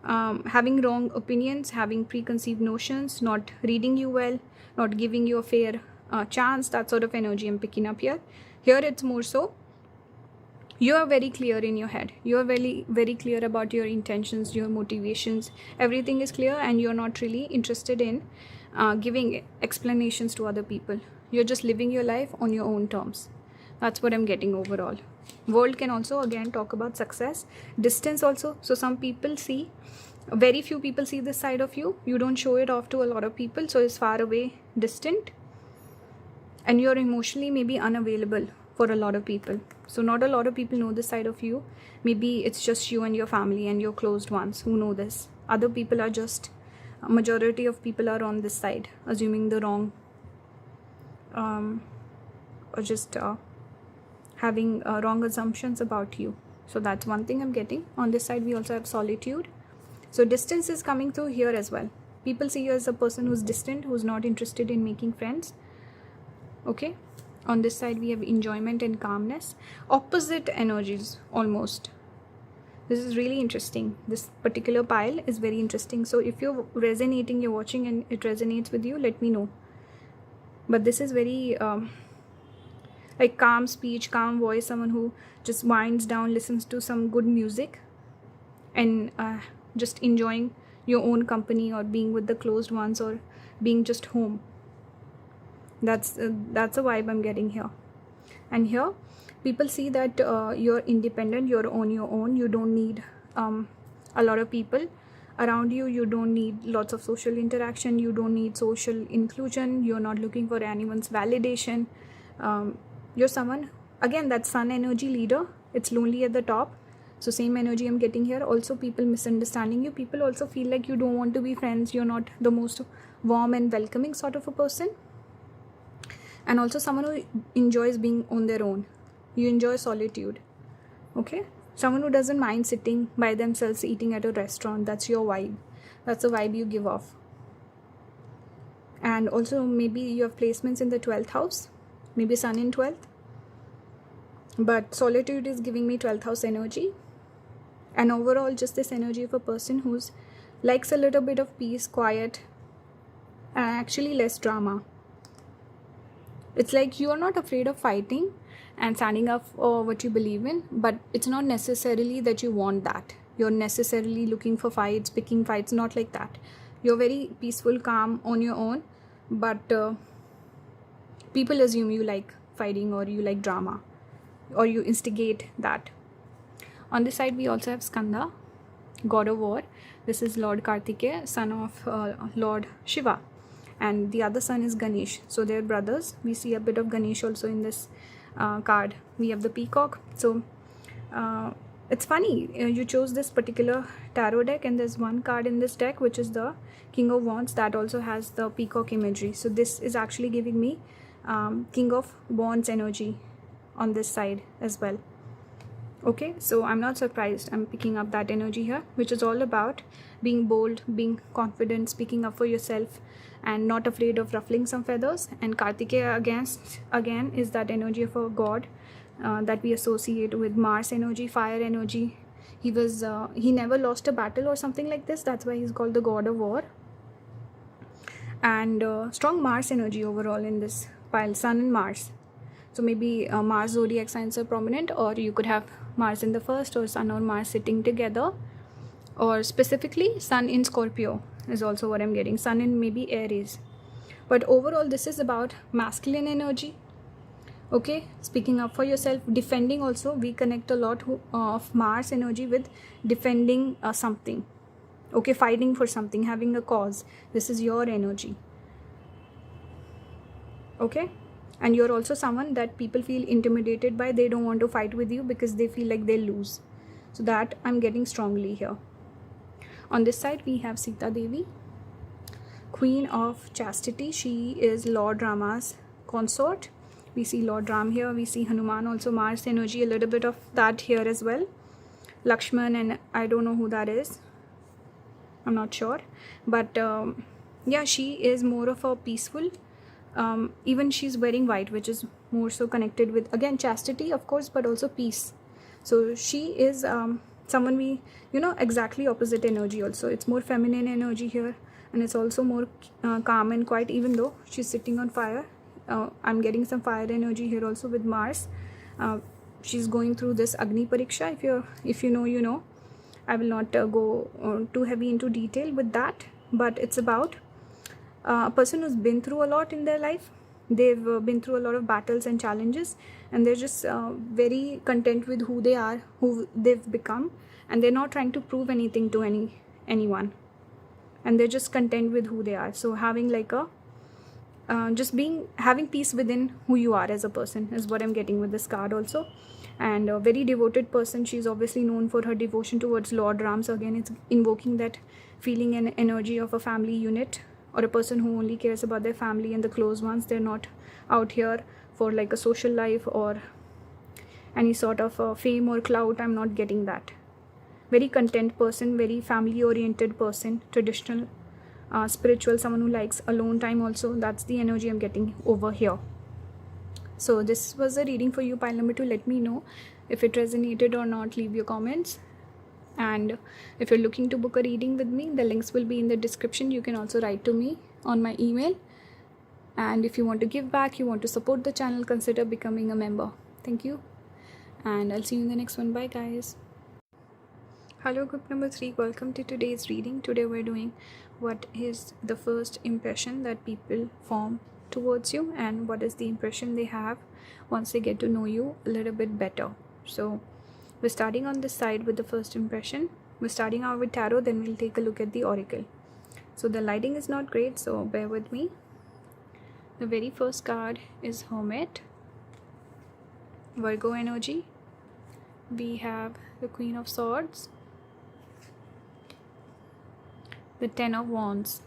having wrong opinions, having preconceived notions, not reading you well, not giving you a fair chance. That sort of energy I'm picking up here. Here it's more so you are very clear in your head. You are very, very clear about your intentions, your motivations. Everything is clear, and you're not really interested in giving explanations to other people. You're just living your life on your own terms. That's what I'm getting overall. World can also again talk about success. Distance also. So some people see, very few people see this side of you. You don't show it off to a lot of people, so it's far away, distant, and you're emotionally maybe unavailable for a lot of people. So not a lot of people know this side of you. Maybe it's just you and your family and your closed ones who know this. Other people are just, majority of people are on this side, assuming the wrong or just having wrong assumptions about you. So that's one thing I'm getting. On this side we also have solitude. So distance is coming through here as well. People see you as a person who's distant, who's not interested in making friends. Okay. On this side we have enjoyment and calmness. Opposite energies almost. This is really interesting. This particular pile is very interesting. So if you're resonating, you're watching and it resonates with you, let me know. But this is very like calm speech, calm voice, someone who just winds down, listens to some good music, and just enjoying your own company, or being with the closed ones, or being just home. That's a vibe I'm getting here. And here people see that you're independent, you're on your own. You don't need a lot of people around you. You don't need lots of social interaction. You don't need social inclusion. You're not looking for anyone's validation. You're someone, again, that sun energy leader. It's lonely at the top. So same energy I'm getting here. Also people misunderstanding you. People also feel like you don't want to be friends. You're not the most warm and welcoming sort of a person. And also someone who enjoys being on their own. You enjoy solitude. Okay. Someone who doesn't mind sitting by themselves eating at a restaurant. That's your vibe. That's the vibe you give off. And also maybe you have placements in the 12th house. Maybe sun in 12th. But solitude is giving me 12th house energy. And overall just this energy of a person who's likes a little bit of peace, quiet, and actually less drama. It's like you are not afraid of fighting and standing up for what you believe in, but it's not necessarily that you want that. You're necessarily looking for fights, picking fights, not like that. You're very peaceful, calm on your own, but people assume you like fighting, or you like drama, or you instigate that. On this side we also have Skanda, god of war. This is Lord Kartikeya, son of Lord Shiva. and the other sun is Ganesh, so they're brothers. We see a bit of Ganesh also in this card. We have the peacock. So it's funny, you chose this particular tarot deck, and there's one card in this deck which is the King of Wands that also has the peacock imagery. So this is actually giving me King of Wands energy on this side as well. Okay, so I'm not surprised. I'm picking up that energy here, which is all about being bold, being confident, speaking up for yourself, and not afraid of ruffling some feathers. And Kartikeya again is that energy of a god that we associate with Mars energy, fire energy. He never lost a battle or something like this. That's why he's called the god of war. And strong Mars energy overall in this pile, Sun and Mars. So maybe Mars zodiac signs are prominent, or you could have Mars in the first, or Sun or Mars sitting together, or specifically Sun in Scorpio is also what I'm getting. Sun in maybe Aries. But overall, this is about masculine energy. Okay, speaking up for yourself, defending also. We connect a lot of Mars energy with defending something. Okay, fighting for something, having a cause. This is your energy. Okay, and you're also someone that people feel intimidated by. They don't want to fight with you because they feel like they'll lose. So that I'm getting strongly here. On this side, we have Sita Devi, Queen of Chastity. She is Lord Rama's consort. We see Lord Ram here. We see Hanuman also, Mars energy, a little bit of that here as well. Lakshman, and I don't know who that is. I'm not sure. But yeah, she is more of a peaceful. Even she's wearing white, which is more so connected with, again, chastity, of course, but also peace. So she is someone we, exactly opposite energy also. It's more feminine energy here, and it's also more calm and quiet, even though she's sitting on fire. I'm getting some fire energy here also with Mars. She's going through this Agni Pariksha. If you know, you know. I will not go too heavy into detail with that, but it's about a person who's been through a lot in their life. They've been through a lot of battles and challenges, and they're just very content with who they are, who they've become, and they're not trying to prove anything to anyone, and they're just content with who they are. So having like a having peace within who you are as a person is what I'm getting with this card also. And a very devoted person. She's obviously known for her devotion towards Lord Ram. So again, it's invoking that feeling and energy of a family unit, or a person who only cares about their family and the close ones. They're not out here for like a social life or any sort of fame or clout. I'm not getting that. Very content person, very family oriented person, traditional, spiritual, someone who likes alone time also. That's the energy I'm getting over here. So this was a reading for you, pile number 2. Let me know if it resonated or not. Leave your comments. And if you're looking to book a reading with me, the links will be in the description. You can also write to me on my email. And if you want to give back, you want to support the channel, consider becoming a member. Thank you. And I'll see you in the next one. Bye guys. Hello group number 3. Welcome to today's reading. Today we're doing what is the first impression that people form towards you, and what is the impression they have once they get to know you a little bit better. So we're starting on this side with the first impression. We're starting out with tarot, then we'll take a look at the oracle. So the lighting is not great, so bear with me. The very first card is Hermit, Virgo energy. We have the Queen of Swords, the Ten of Wands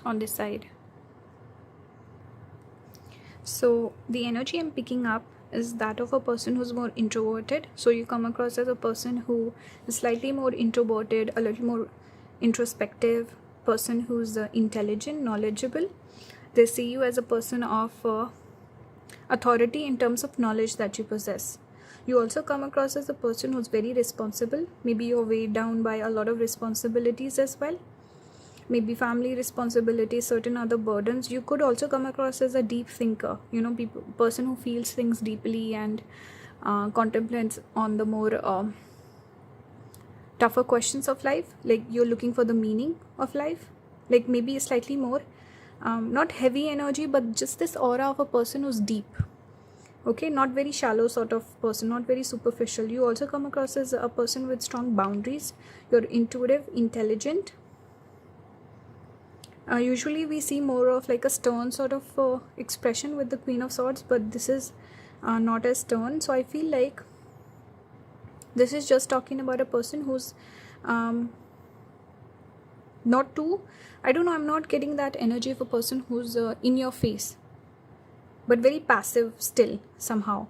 on this side. So the energy I'm picking up is that of a person who's more introverted. So you come across as a person who is slightly more introverted, a little more introspective, person who's intelligent, knowledgeable. They see you as a person of authority in terms of knowledge that you possess. You also come across as a person who's very responsible. Maybe you're weighed down by a lot of responsibilities as well. Maybe family responsibilities, certain other burdens. You could also come across as a deep thinker, person who feels things deeply and contemplates on the more tougher questions of life. Like you're looking for the meaning of life, like maybe slightly more not heavy energy, but just this aura of a person who's deep. Okay, not very shallow sort of person, not very superficial. You also come across as a person with strong boundaries. You're intuitive, intelligent, Usually we see more of like a stern sort of expression with the Queen of Swords, but this is not as stern. So I feel like this is just talking about a person who's not too, I don't know, I'm not getting that energy of a person who's in your face, but very passive still somehow.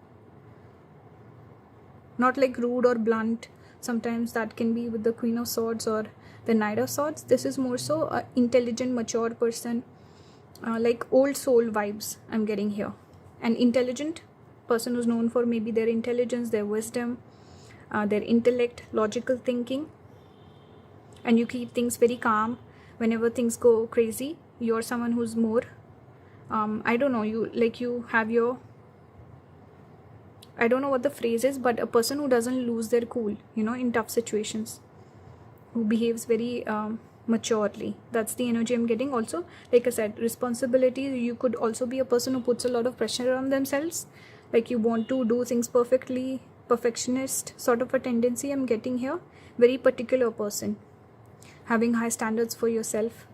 Not like rude or blunt. Sometimes that can be with the Queen of Swords or the Knight of Swords. This is more so a intelligent, mature person, like old soul vibes I'm getting here. An intelligent person who's known for maybe their intelligence, their wisdom, their intellect, logical thinking, and you keep things very calm whenever things go crazy. You're someone who's more I don't know, you have your, I don't know what the phrase is, but a person who doesn't lose their cool, in tough situations, who behaves very maturely. That's the energy I'm getting. Also, like I said, responsibility. You could also be a person who puts a lot of pressure on themselves, like you want to do things perfectly, perfectionist sort of a tendency I'm getting here. Very particular person, having high standards for yourself,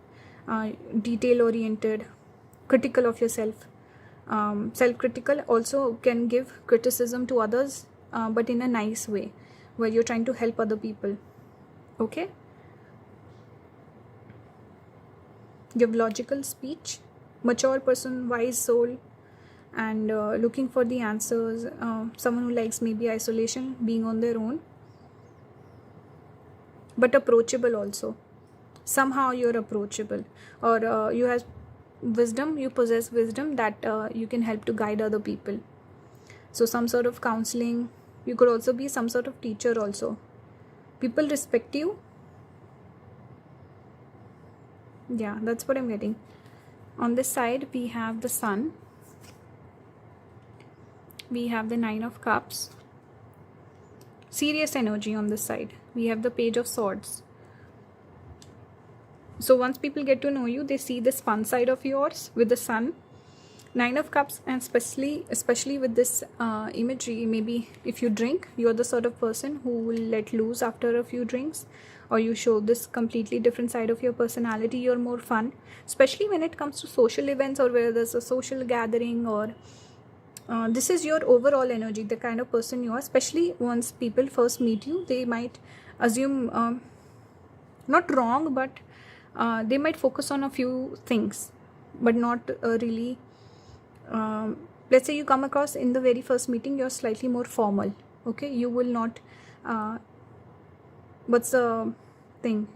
detail oriented, critical of yourself, self-critical. Also can give criticism to others, but in a nice way, where you're trying to help other people. Okay, give logical speech, mature person, wise soul, and looking for the answers. Someone who likes maybe isolation, being on their own, but approachable also. Somehow you're approachable, or you have wisdom, you possess wisdom that you can help to guide other people. So some sort of counseling. You could also be some sort of teacher also. People respect you. Yeah, that's what I'm getting. On this side we have the Sun, we have the Nine of Cups, serious energy. On this side we have the Page of Swords. So once people get to know you, they see this fun side of yours with the Sun, Nine of Cups, and especially with this imagery. Maybe if you drink, you're the sort of person who will let loose after a few drinks, or you show this completely different side of your personality. You're more fun, especially when it comes to social events or where there's a social gathering, or this is your overall energy, the kind of person you are. Especially once people first meet you, they might assume, not wrong, but they might focus on a few things, but not really. Let's say you come across in the very first meeting, you're slightly more formal. Okay, you will not, what's the thing,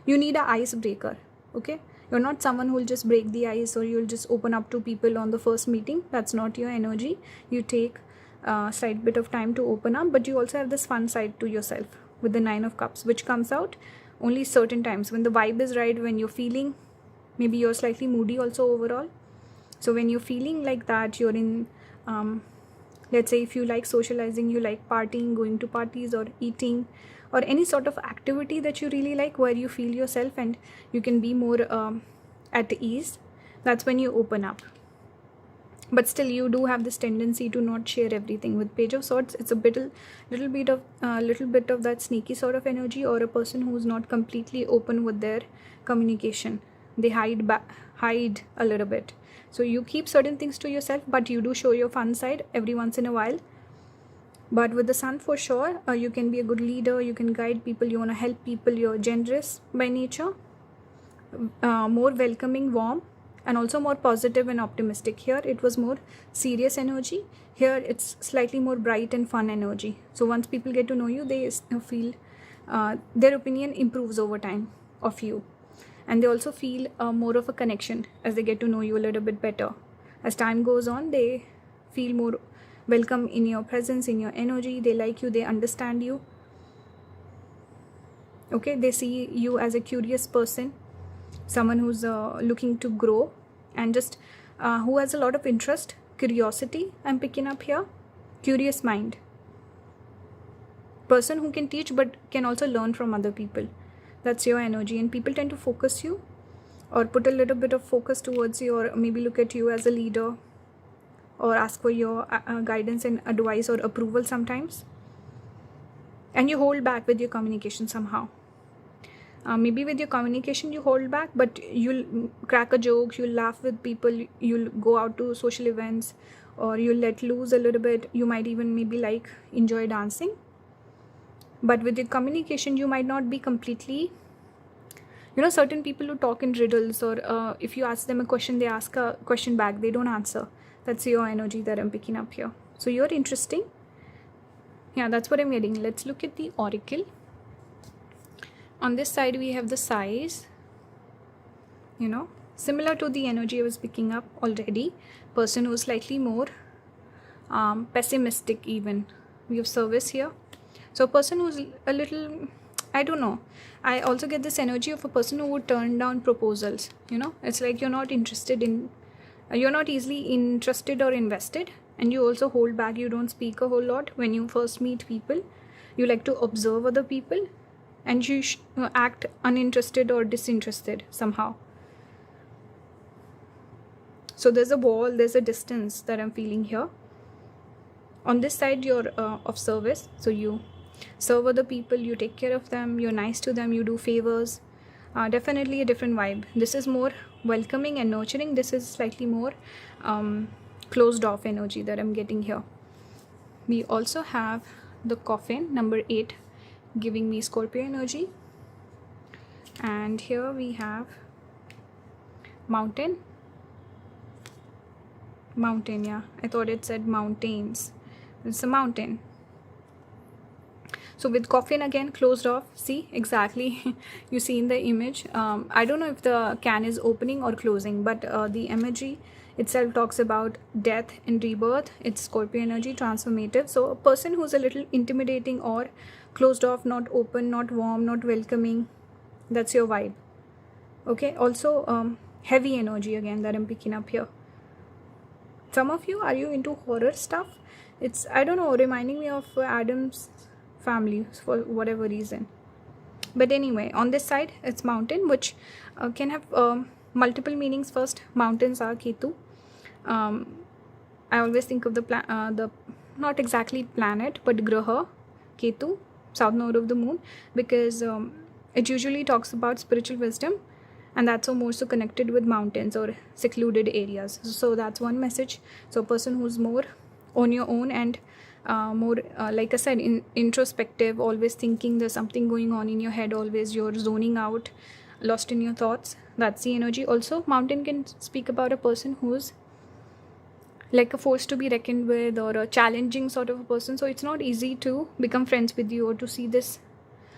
you need a icebreaker. Okay, you're not someone who will just break the ice, or you'll just open up to people on the first meeting. That's not your energy. You take a slight bit of time to open up, but you also have this fun side to yourself with the Nine of Cups, which comes out only certain times when the vibe is right, when you're feeling, maybe you're slightly moody also overall. So when you're feeling like that, you're in, let's say if you like socializing, you like partying, going to parties or eating, or any sort of activity that you really like, where you feel yourself and you can be more at ease, that's when you open up. But still you do have this tendency to not share everything. With Page of Swords, it's a little bit of that sneaky sort of energy, or a person who's not completely open with their communication. They hide a little bit. So you keep certain things to yourself, but you do show your fun side every once in a while. But with the Sun, for sure, you can be a good leader, you can guide people, you want to help people, you're generous by nature, more welcoming, warm, and also more positive and optimistic. Here it was more serious energy. Here it's slightly more bright and fun energy. So once people get to know you, they feel their opinion improves over time of you, and they also feel more of a connection as they get to know you a little bit better. As time goes on, they feel more welcome in your presence, in your energy. They like you, they understand you. Okay, they see you as a curious person, someone who's looking to grow, and just who has a lot of interest, curiosity I'm picking up here. Curious mind, person who can teach but can also learn from other people. That's your energy, and people tend to focus you, or put a little bit of focus towards you, or maybe look at you as a leader, or ask for your guidance and advice or approval sometimes. And you hold back with your communication somehow. Maybe with your communication you hold back, but you'll crack a joke, you'll laugh with people, you'll go out to social events, or you'll let loose a little bit. You might even maybe like enjoy dancing. But with your communication you might not be completely, certain people who talk in riddles, or if you ask them a question, they ask a question back, they don't answer. That's your energy that I'm picking up here. So you're interesting. Yeah, that's what I'm getting. Let's look at the oracle. On this side we have the size, similar to the energy I was picking up already. Person who's slightly more pessimistic even. We have service here. So a person who's a little, I don't know, I also get this energy of a person who would turn down proposals. It's like you're not easily interested or invested, and you also hold back. You don't speak a whole lot when you first meet people. You like to observe other people, and you act uninterested or disinterested somehow. So there's a wall, there's a distance that I'm feeling here. On this side you're of service, so you serve other people, you take care of them, you're nice to them, you do favors. Definitely a different vibe. This is more welcoming and nurturing. This is slightly more closed off energy that I'm getting here. We also have the coffin, number 8, giving me Scorpio energy. And here we have mountain. Yeah, I thought it said mountains. It's a mountain. So with coffin again, closed off. See, exactly. You see in the image. I don't know if the can is opening or closing, but the energy itself talks about death and rebirth. It's Scorpio energy, transformative. So a person who's a little intimidating or closed off, not open, not warm, not welcoming. That's your vibe. Okay. Also heavy energy again that I'm picking up here. Some of you, are you into horror stuff? It's, I don't know, reminding me of Adam's family for whatever reason. But anyway, on this side it's mountain, which can have multiple meanings. First, mountains are Ketu. I always think of the not exactly planet, but graha, Ketu, south node of the moon, because it usually talks about spiritual wisdom, and that's more so connected with mountains or secluded areas. So that's one message. So a person who's more on your own and more like I said, introspective, always thinking there's something going on in your head, always you're zoning out, lost in your thoughts. That's the energy. Also, mountain can speak about a person who's like a force to be reckoned with, or a challenging sort of a person. So it's not easy to become friends with you or to see this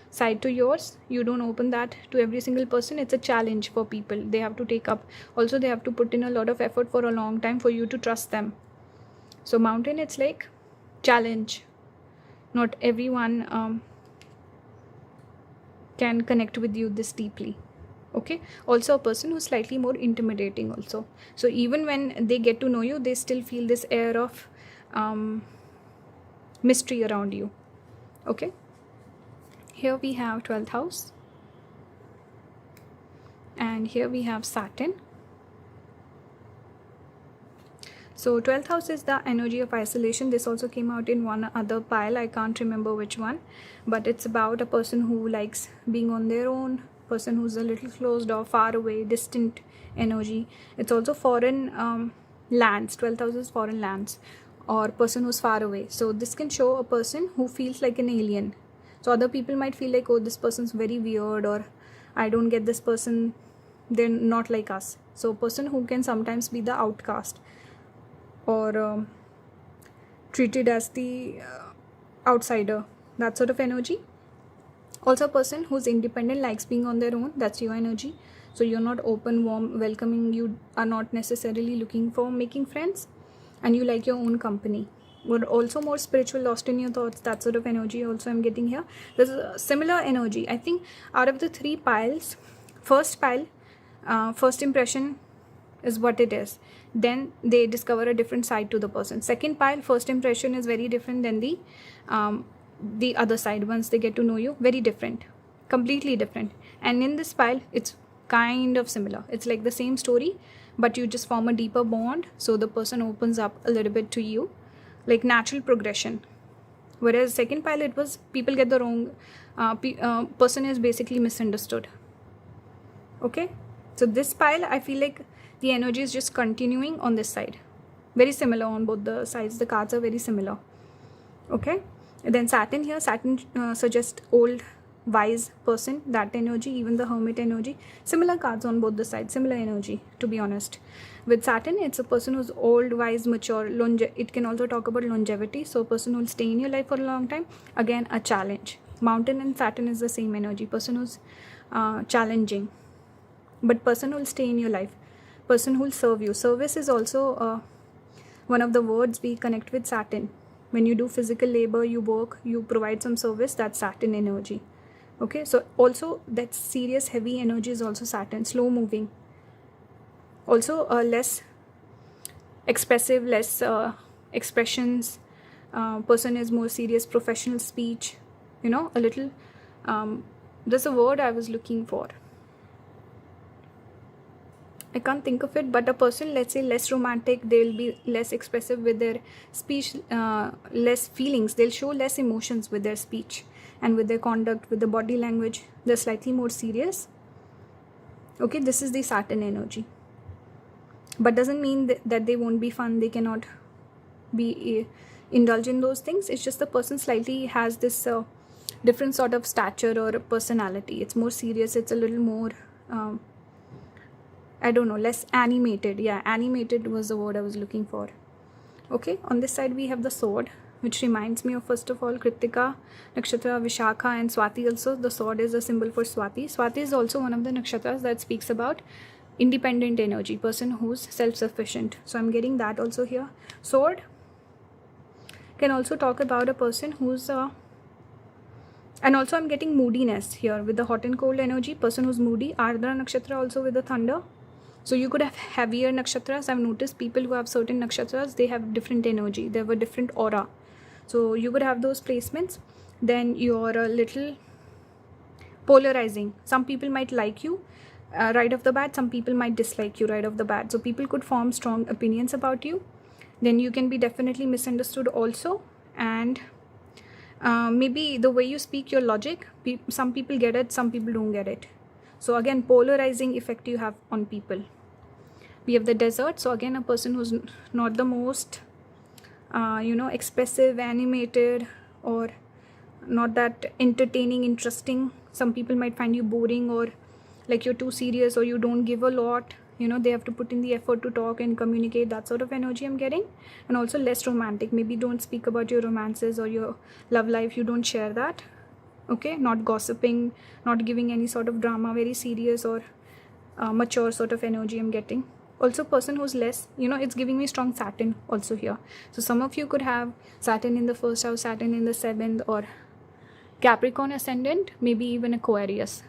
side to yours. You don't open that to every single person. It's a challenge for people. They have to take up. Also, they have to put in a lot of effort for a long time for you to trust them. So mountain, it's like challenge. Not everyone can connect with you this deeply. Okay. Also a person who's slightly more intimidating also. So even when they get to know you, they still feel this air of mystery around you. Okay. Here we have 12th house, and here we have Saturn. So 12th house is the energy of isolation. This also came out in one other pile. I can't remember which one, but it's about a person who likes being on their own, person who's a little closed off, far away, distant energy. It's also foreign lands. 12th house is foreign lands, or person who's far away. So this can show a person who feels like an alien. So other people might feel like, oh, this person's very weird, or I don't get this person, they're not like us. So a person who can sometimes be the outcast, or treated as the outsider, that sort of energy. Also a person who's independent, likes being on their own. That's your energy. So you're not open, warm, welcoming. You are not necessarily looking for making friends, and you like your own company. But also more spiritual, lost in your thoughts. That sort of energy also I'm getting here. There's a similar energy. I think out of the 3 piles, first pile, first impression is what it is. Then they discover a different side to the person. Second pile, first impression is very different than the other side. Once they get to know you, very different, completely different. And in this pile, it's kind of similar. It's like the same story, but you just form a deeper bond. So the person opens up a little bit to you, like natural progression. Whereas second pile, it was people get the wrong, person is basically misunderstood. Okay, so this pile, I feel like the energy is just continuing on this side, very similar on both the sides. The cards are very similar. Okay, and then Saturn here, Saturn suggests old wise person, that energy. Even the Hermit energy, similar cards on both the sides, similar energy, to be honest. With Saturn, it's a person who's old, wise, mature, it can also talk about longevity, so a person who will stay in your life for a long time. Again, a challenge. Mountain and Saturn is the same energy, person who's challenging, but person who will stay in your life, person who will serve you. Service is also one of the words we connect with Saturn. When you do physical labor, you work, you provide some service, that's Saturn energy. Okay, so also that serious, heavy energy is also Saturn. Slow moving, also less expressive, less expressions. Person is more serious, professional speech, you know, a little there's a word I was looking for, I can't think of it, but a person, let's say, less romantic, they'll be less expressive with their speech, less feelings, they'll show less emotions with their speech and with their conduct, with the body language, they're slightly more serious. Okay, this is the Saturn energy, but doesn't mean that they won't be fun, they cannot be indulge in those things. It's just the person slightly has this different sort of stature or personality. It's more serious, it's a little more I don't know, less animated. Yeah, animated was the word I was looking for. Okay, on this side we have the sword, which reminds me of, first of all, Kritika Nakshatra, Vishakha and Swati also. The sword is a symbol for Swati. Swati is also one of the nakshatras that speaks about independent energy, person who's self-sufficient. So I'm getting that also here. Sword can also talk about a person who's and also I'm getting moodiness here with the hot and cold energy, person who's moody. Ardra Nakshatra also with the thunder. So you could have heavier nakshatras. I've noticed people who have certain nakshatras, they have different energy, they have a different aura. So you could have those placements. Then you're a little polarizing. Some people might like you right off the bat, some people might dislike you right off the bat. So people could form strong opinions about you. Then you can be definitely misunderstood also. And maybe the way you speak, your logic, some people get it, some people don't get it. So again, polarizing effect you have on people. We have the desert. So again, a person who's not the most expressive, animated, or not that entertaining, interesting. Some people might find you boring, or like you're too serious, or you don't give a lot. They have to put in the effort to talk and communicate. That sort of energy I'm getting. And also less romantic. Maybe don't speak about your romances or your love life. You don't share that. Okay, not gossiping, not giving any sort of drama, very serious or mature sort of energy I'm getting. Also person who's less, it's giving me strong Saturn also here. So some of you could have Saturn in the first house, Saturn in the 7th, or Capricorn ascendant, maybe even Aquarius.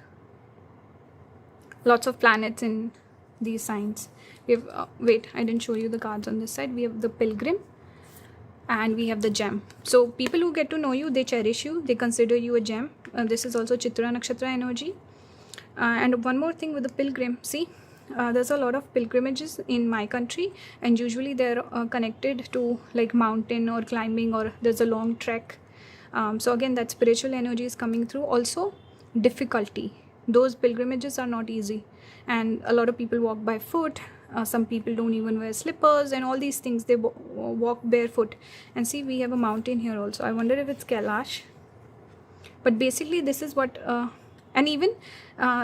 Lots of planets in these signs. We have wait, I didn't show you the cards on this side. We have the Pilgrim and we have the gem. So people who get to know you, they cherish you, they consider you a gem. This is also Chitra Nakshatra energy. And one more thing with the Pilgrim, see, there's a lot of pilgrimages in my country, and usually they're connected to like mountain or climbing, or there's a long trek. So again, that spiritual energy is coming through. Also difficulty, those pilgrimages are not easy, and a lot of people walk by foot. Some people don't even wear slippers and all these things, they walk barefoot. And see, we have a mountain here also. I wonder if it's Kailash, but basically this is what and even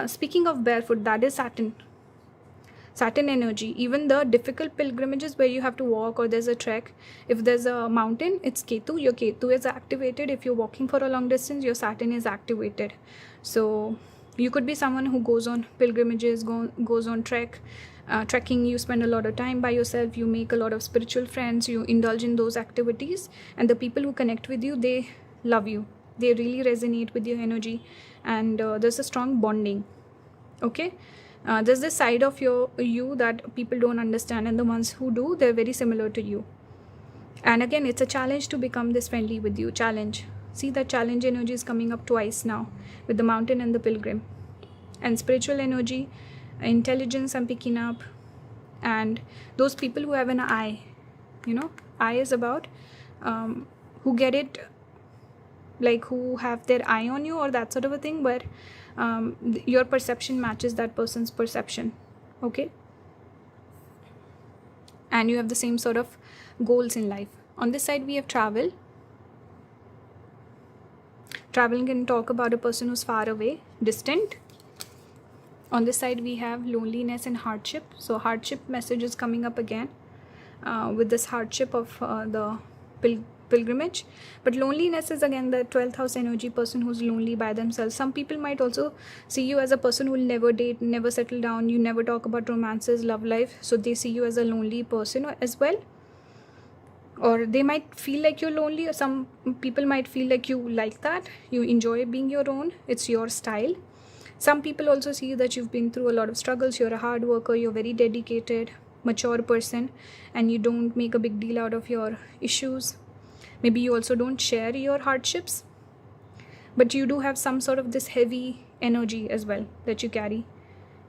speaking of barefoot, that is Saturn energy. Even the difficult pilgrimages where you have to walk or there's a trek, if there's a mountain, it's Ketu. Your Ketu is activated. If you're walking for a long distance, your Saturn is activated. So you could be someone who goes on pilgrimages, goes on trekking. You spend a lot of time by yourself, you make a lot of spiritual friends, you indulge in those activities, and the people who connect with you, they love you, they really resonate with your energy, and there's a strong bonding. Okay, there's this side of you that people don't understand, and the ones who do, they're very similar to you. And again, it's a challenge to become this friendly with you. Challenge. See, that challenge energy is coming up twice now with the mountain and the Pilgrim. And spiritual energy, intelligence I'm picking up, and those people who have an eye. Eye is about who get it like who have their eye on you or that sort of a thing, where your perception matches that person's perception. Okay, and you have the same sort of goals in life. On this side we have travel. Traveling can talk about a person who's far away, distant. On this side we have loneliness and hardship. So hardship message is coming up again with this hardship of the pilgrimage. But loneliness is again the 12th house energy, person who's lonely by themselves. Some people might also see you as a person who will never date, never settle down, you never talk about romances, love life, so they see you as a lonely person as well. Or they might feel like you're lonely, or some people might feel like you like that, you enjoy being your own, it's your style. Some people also see that you've been through a lot of struggles, you're a hard worker, you're very dedicated, mature person, and you don't make a big deal out of your issues. Maybe you also don't share your hardships, but you do have some sort of this heavy energy as well that you carry.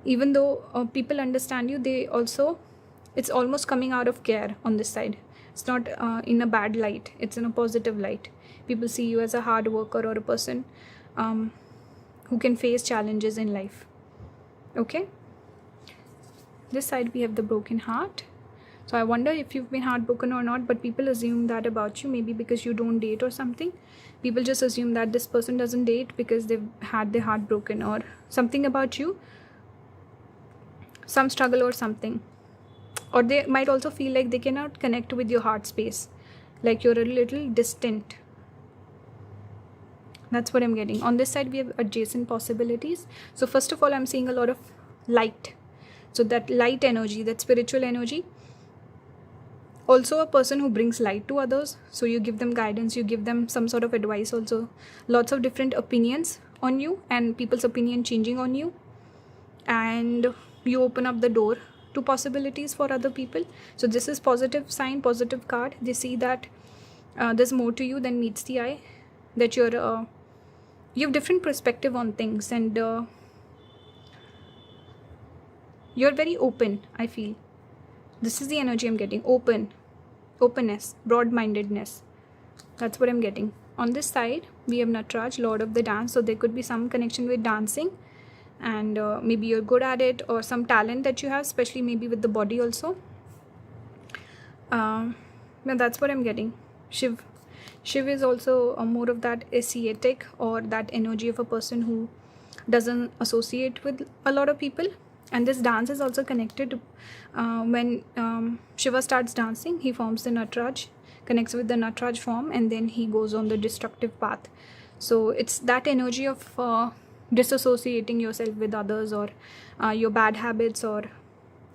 Even though people understand you, they also, it's almost coming out of care on this side. It's not in a bad light, it's in a positive light. People see you as a hard worker or a person who can face challenges in life. Okay, this side we have the broken heart. So I wonder if you've been heartbroken or not, but people assume that about you, maybe because you don't date or something. People just assume that this person doesn't date because they've had their heart broken, or something about you, some struggle or something. Or they might also feel like they cannot connect with your heart space, like you're a little distant. That's what I'm getting. On this side we have adjacent possibilities. So first of all, I'm seeing a lot of light. So that light energy, that spiritual energy, also a person who brings light to others. So you give them guidance, you give them some sort of advice also. Lots of different opinions on you, and people's opinion changing on you, and you open up the door to possibilities for other people. So this is positive sign, positive card. They see that there's more to you than meets the eye, that you have different perspective on things, and you're very open. I feel this is the energy I'm getting. Openness, broad-mindedness, that's what I'm getting. On this side we have Nataraj, Lord of the Dance. So there could be some connection with dancing, and maybe you're good at it, or some talent that you have, especially maybe with the body also. That's what I'm getting. Shiv is also more of that ascetic, or that energy of a person who doesn't associate with a lot of people. And this dance is also connected to when Shiva starts dancing, he forms the Nataraj, connects with the Nataraj form, and then he goes on the destructive path. So it's that energy of disassociating yourself with others, or your bad habits, or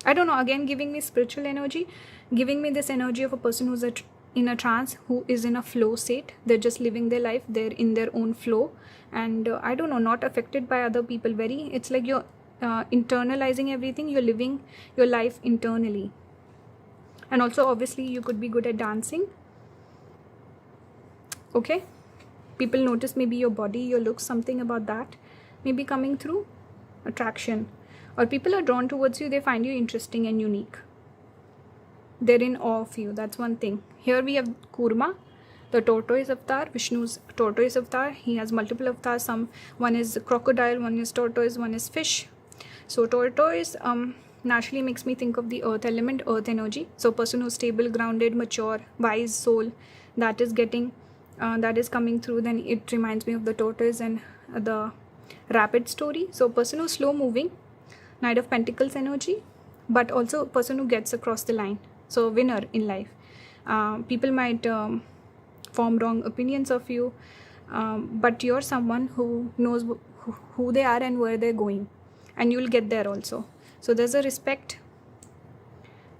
I don't know, again giving me spiritual energy, giving me this energy of a person who's in a trance, who is in a flow state. They're just living their life, they're in their own flow, and I don't know, not affected by other people. Very, it's like you're internalizing everything, you're living your life internally. And also obviously you could be good at dancing. Okay, people notice maybe your body, your looks, something about that maybe coming through. Attraction, or people are drawn towards you, they find you interesting and unique, they're in awe of you. That's one thing. Here we have Kurma, the tortoise avatar, Vishnu's tortoise avatar. He has multiple avatars. One is crocodile, one is tortoise, one is fish. So tortoise naturally makes me think of the earth element, earth energy. So person who's stable, grounded, mature, wise soul, that is getting that is coming through. Then it reminds me of the tortoise and the rapid story. So person who's slow moving, Knight of Pentacles energy, but also a person who gets across the line. So winner in life. People might form wrong opinions of you, but you're someone who knows who they are and where they're going, and you'll get there also. So there's a respect,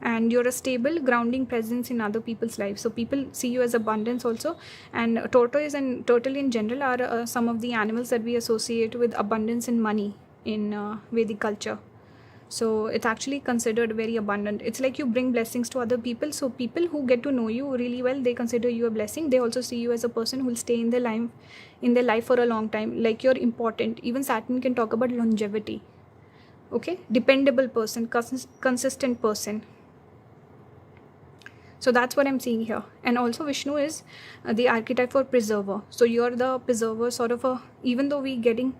and you're a stable, grounding presence in other people's lives. So people see you as abundance also. And tortoise and turtle in general are some of the animals that we associate with abundance and money in Vedic culture. So it's actually considered very abundant. It's like you bring blessings to other people. So people who get to know you really well, they consider you a blessing. They also see you as a person who will stay in their life for a long time. Like you're important. Even Saturn can talk about longevity. Okay, dependable person, consistent person. So that's what I'm seeing here. And also Vishnu is the archetype for preserver. So you're the preserver, sort of a, even though we getting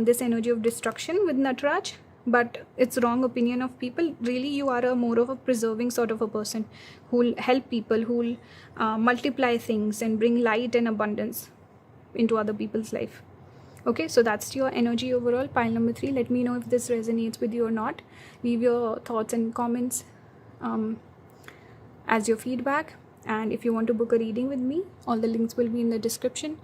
this energy of destruction with Nataraj, but it's wrong opinion of people. Really, you are a more of a preserving sort of a person who'll help people, who'll multiply things and bring light and abundance into other people's life. Okay, so that's your energy overall, pile number 3. Let me know if this resonates with you or not. Leave your thoughts and comments as your feedback. And if you want to book a reading with me, all the links will be in the description.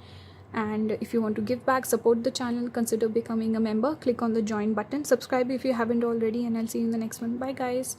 And if you want to give back, support the channel, consider becoming a member. Click on the join button. Subscribe if you haven't already, and I'll see you in the next one. Bye guys.